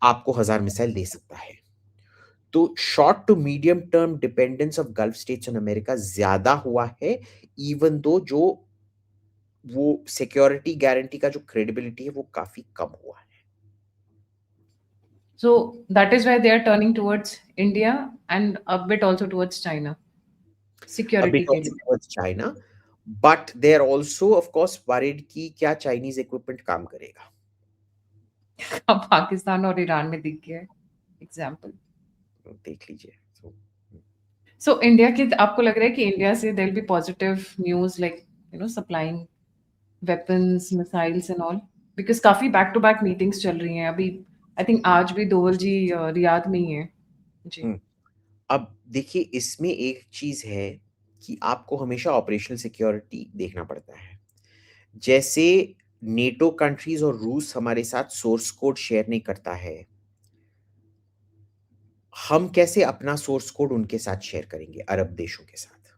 आपको 1000 मिसाइल दे सकता है। तो short to medium term dependence of Gulf states on America ज्यादा हुआ है, इवन दो जो वो सिक्योरिटी गारंटी का जो क्रेडिबिलिटी है वो काफी कम हुआ है। So that is why they are turning towards India and a bit also towards China. A bit Security के also लिए। towards China, but they are also of course worried कि क्या चाइनीज इक्विपमेंट काम करेगा। अब पाकिस्तान और ईरान में दिख गया है एग्जाम्पल। देख लीजिए। सो इंडिया की आपको लग रहा है कि इंडिया से there will be positive news like supplying weapons missiles and all, because काफी बैक टू बैक मीटिंग्स चल रही हैं अभी। आई थिंक आज भी दोवल जी रियाद में ही है जी। अब देखिए इसमें एक चीज है कि आपको हमेशा ऑपरेशनल सिक्योरिटी देखना पड़ता है। जैसे नेटो कंट्रीज और रूस हमारे साथ सोर्स कोड शेयर नहीं करता है, हम कैसे अपना सोर्स कोड उनके साथ शेयर करेंगे, अरब देशों के साथ।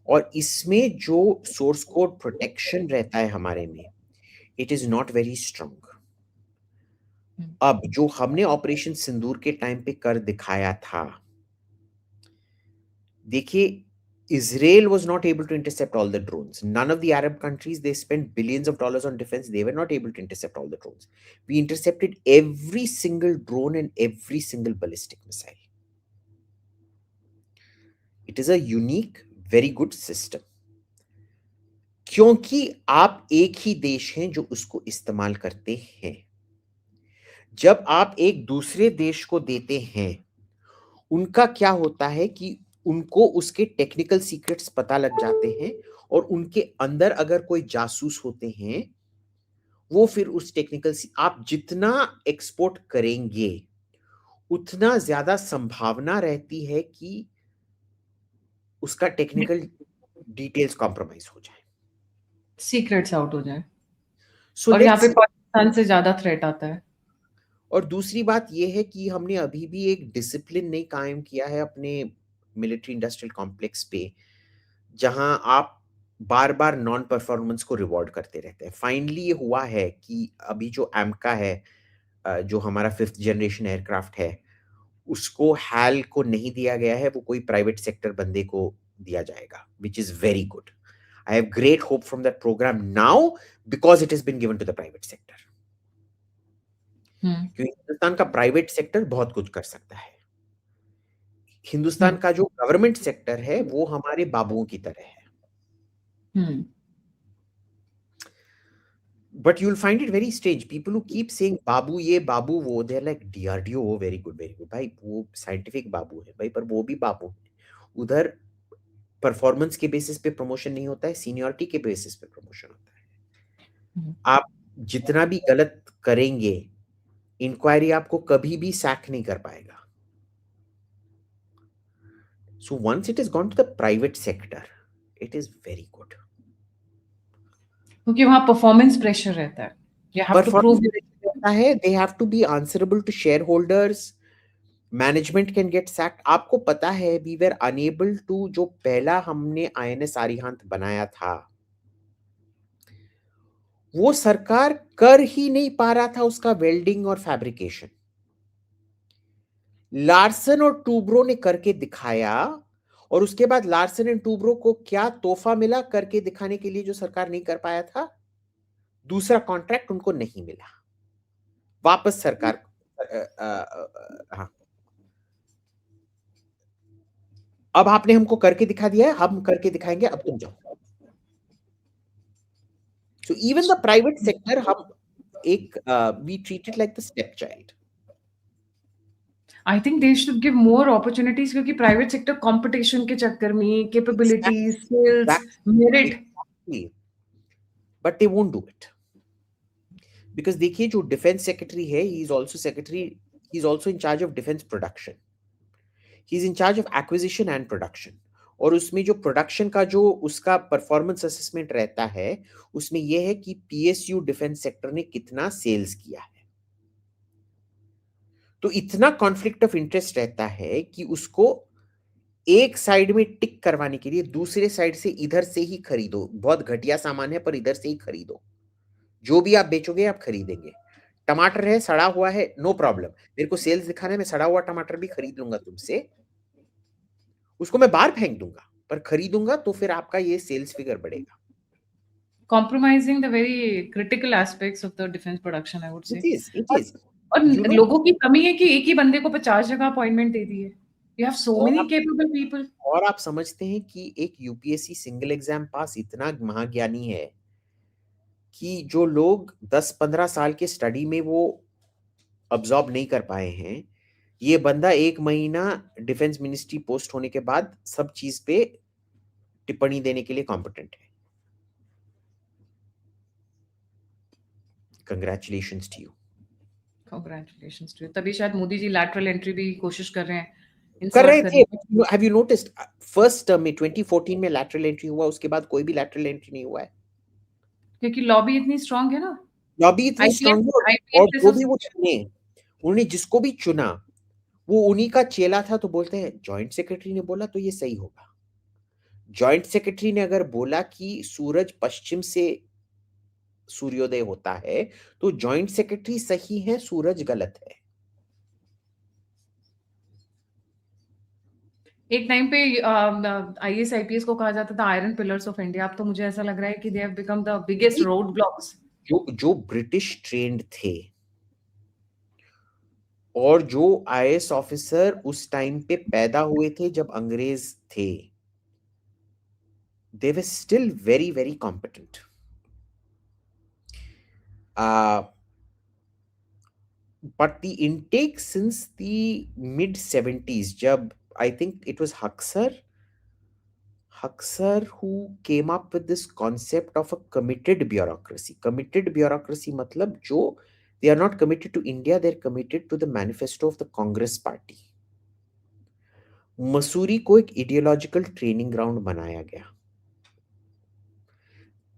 और इसमें जो सोर्स कोड प्रोटेक्शन रहता है हमारे में, it is not very strong. अब जो हमने ऑपरेशन सिंदूर के टाइम पे कर दिखाया था, देखिए Israel was not able to intercept all the drones. None of the Arab countries, they spent billions of dollars on defense. They were not able to intercept all the drones. We intercepted every single drone and every single ballistic missile. It is a unique, very good system. क्योंकि आप एक ही देश हैं जो उसको इस्तेमाल करते हैं। जब आप एक दूसरे देश को देते हैं, उनका क्या होता है कि उनको उसके टेक्निकल सीक्रेट्स पता लग जाते हैं, और उनके अंदर अगर कोई जासूस होते हैं, वो फिर उस आप जितना एक्सपोर्ट करेंगे उतना ज्यादा संभावना रहती है कि उसका टेक्निकल डिटेल्स कॉम्प्रोमाइज हो जाए, सीक्रेट्स आउट हो जाए। सो और यहाँ पे लेट्स। पाकिस्तान से ज्यादा थ्रेट आता है। और दूसरी बात यह है कि हमने अभी भी एक डिसिप्लिन नहीं कायम किया है अपने मिलिट्री इंडस्ट्रियल कॉम्प्लेक्स पे, जहां आप बार बार नॉन परफॉर्मेंस को रिवॉर्ड करते रहते हैं। फाइनली ये हुआ है कि अभी जो एमका है, जो हमारा 5th जनरेशन एयरक्राफ्ट है, उसको हैल को नहीं दिया गया है, वो कोई प्राइवेट सेक्टर बंदे को दिया जाएगा, which is very good. I have great hope from that programme now because it is been given to the private sector. क्योंकि हिंदुस्तान का प्राइवेट सेक्टर बहुत कुछ कर सकता है। हिंदुस्तान का जो गवर्नमेंट सेक्टर है वो हमारे बाबुओं की तरह है। But you'll find it very strange. People who keep saying बाबू ये बाबू वो, they're like DRDO, very good, very good. भाई वो साइंटिफिक बाबू है भाई, पर वो भी बाबू है। उधर परफॉर्मेंस के बेसिस पे प्रमोशन नहीं होता है, सीनियरिटी के बेसिस पे प्रमोशन होता है। आप जितना भी गलत करेंगे, इंक्वायरी आपको कभी भी सैक नहीं कर पाएगा। So once it has gone to the private sector, it is very good. क्योंकि वहां परफॉर्मेंस प्रेशर रहता है। You have to prove Performance रहता है, they have to be answerable to shareholders. Management can get sacked. आपको पता है we were unable to, जो पहला हमने INS आरिहंत बनाया था, वो सरकार कर ही नहीं पा रहा था उसका वेल्डिंग और फैब्रिकेशन। लार्सन और टूब्रो ने करके दिखाया, और उसके बाद लार्सन एंड टूब्रो को क्या तोहफा मिला करके दिखाने के लिए जो सरकार नहीं कर पाया था? दूसरा कॉन्ट्रैक्ट उनको नहीं मिला, वापस सरकार। हाँ, अब आपने हमको करके दिखा दिया है, हम करके दिखाएंगे, अब तुम जाओ। So even the private sector, हम एक we treat it like the stepchild. I think they should give more opportunities, क्योंकि प्राइवेट सेक्टर कंपटीशन के चक्कर में capabilities, skills, merit. Exactly. But they won't do it. Because देखिए जो defence secretary है, he is also in charge of defense production. He is in charge of acquisition and production. और उसमें जो production का जो उसका परफॉर्मेंस असेसमेंट रहता है, उसमें यह है कि पीएसयू डिफेंस सेक्टर ने कितना सेल्स किया है। तो इतना कॉन्फ्लिक्ट ऑफ इंटरेस्ट रहता है कि उसको एक साइड में टिक करवाने के लिए दूसरे साइड से इधर से ही खरीदो, बहुत घटिया सामान है पर इधर से ही खरीदो, जो भी आप बेचोगे आप खरीदेंगे। टमाटर है, सड़ा हुआ है, नो प्रॉब्लम, मेरे को सेल्स दिखाना है, मैं सड़ा हुआ टमाटर भी खरीद लूंगा तुमसे, उसको मैं बाहर फेंक दूंगा, पर खरीदूंगा तो फिर आपका ये सेल्स फिगर बढ़ेगा। Compromising the very critical aspects of the defense production, I would say. It और is, और you know, लोगों की कमी है कि एक ही बंदे को 50 जगह अपॉइंटमेंट दे दी है। You have so और many आप capable people. और आप समझते हैं कि एक यूपीएससी सिंगल एग्जाम पास इतना महाज्ञानी है कि जो लोग 10-15 साल के स्टडी में वो अब्सॉर्ब नहीं कर पाए हैं, ये बंदा 1 महीना डिफेंस मिनिस्ट्री पोस्ट होने के बाद सब चीज पे टिप्पणी देने के लिए कॉम्पिटेंट है। Congratulations to you. Congratulations to you. तभी शायद मोदी जी lateral entry भी कोशिश कर रहे हैं कर insert रहे थे। करने की। Have you noticed first term में 2014 में लैटरल एंट्री हुआ, उसके बाद कोई भी लैटरल एंट्री नहीं हुआ है। क्योंकि लॉबी इतनी स्ट्रांग है ना। लॉबी इतनी IPS स्ट्रांग है, और IPS जो भी वो चुने, उन्होंने जिसको भी चुना वो उन्हीं का चेला था, तो बोलते हैं जॉइंट सेक्रेटरी ने बोला तो ये सही होगा। जॉइंट सेक्रेटरी ने अगर बोला कि सूरज पश्चिम से सूर्योदय होता है, तो जॉइंट सेक्रेटरी सही है, सूरज गलत है। एक टाइम पे IAS IPS को कहा जाता था आयरन पिलर्स ऑफ इंडिया। अब तो मुझे ऐसा लग रहा है कि they have become the biggest road blocks. जो ब्रिटिश ट्रेंड थे और जो आईएएस ऑफिसर उस टाइम पे पैदा हुए थे जब अंग्रेज थे, they were still very very competent. But the intake since the mid 70s, jab I think it was Huxer who came up with this concept of a committed bureaucracy. Committed bureaucracy matlab jo they are not committed to India, they're committed to the manifesto of the Congress party. Mussoorie को एक ideological training ground बनाया गया।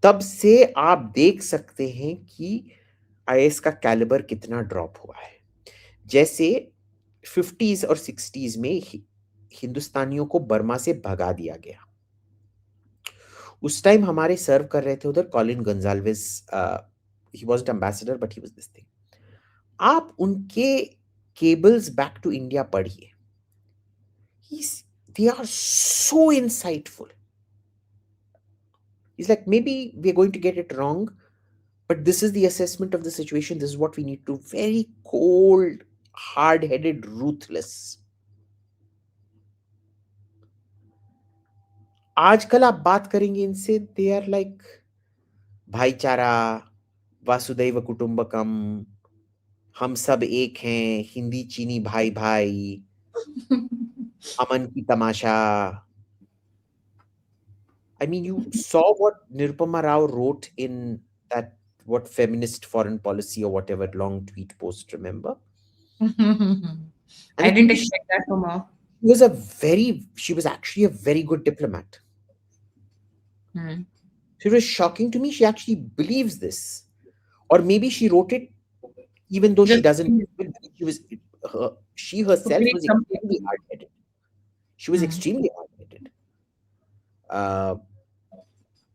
तब से आप देख सकते हैं कि आईएएस का कैलिबर कितना ड्रॉप हुआ है। जैसे 50s और 60s में हिंदुस्तानियों को बर्मा से भगा दिया गया, उस टाइम हमारे सर्व कर रहे थे उधर Colin Gonsalves, he was ambassador but he was this thing. आप उनके केबल्स बैक टू इंडिया पढ़िए, they are so insightful. He's like, maybe we're going to get it wrong, but this is the assessment of the situation, this is what we need to, very cold, hard-headed, ruthless. आजकल आप बात करेंगे इनसे, they are like भाईचारा, वासुदैव कुटुंबकम, हम सब एक हैं, हिंदी चीनी भाई भाई, अमन की तमाशा। I mean, you saw what Nirupama Rao wrote in that what feminist foreign policy or whatever long tweet post, remember? I didn't expect that from her. She was actually a very good diplomat. It was shocking to me. She actually believes this, or maybe she wrote it even though she doesn't. She herself was extremely hard-headed. She was extremely hard-headed.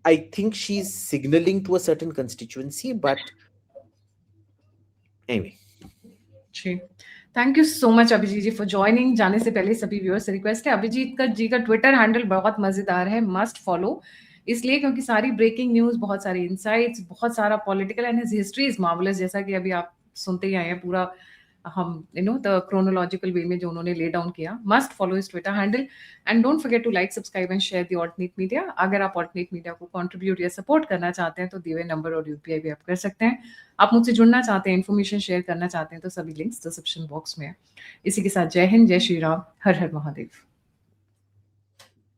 I think she's signaling to a certain constituency, but anyway. Thank you so much Abhijit ji for joining. जाने से पहले सभी viewers से request है, अभिजीत जी का Twitter handle बहुत मजेदार है, मस्ट फॉलो, इसलिए क्योंकि सारी ब्रेकिंग न्यूज, बहुत सारी इनसाइट्स, बहुत सारा political and his history is marvellous, जैसा कि अभी आप सुनते ही आए हैं पूरा हम द क्रोनोलॉजिकल वे में जो उन्होंने ले डाउन किया। मस्ट फॉलो इस Twitter handle and don't forget to like, subscribe and share the alternate media. अगर आप ऑल्टरनेट मीडिया को कंट्रीब्यूट या सपोर्ट करना चाहते हैं तो दिए हुए नंबर और यूपीआई भी आप कर सकते हैं। आप मुझसे जुड़ना चाहते हैं, इन्फॉर्मेशन शेयर करना चाहते हैं तो सभी लिंक्स डिस्क्रिप्शन बॉक्स में है। इसी के साथ जय हिंद, जय श्री राम, हर हर महादेव।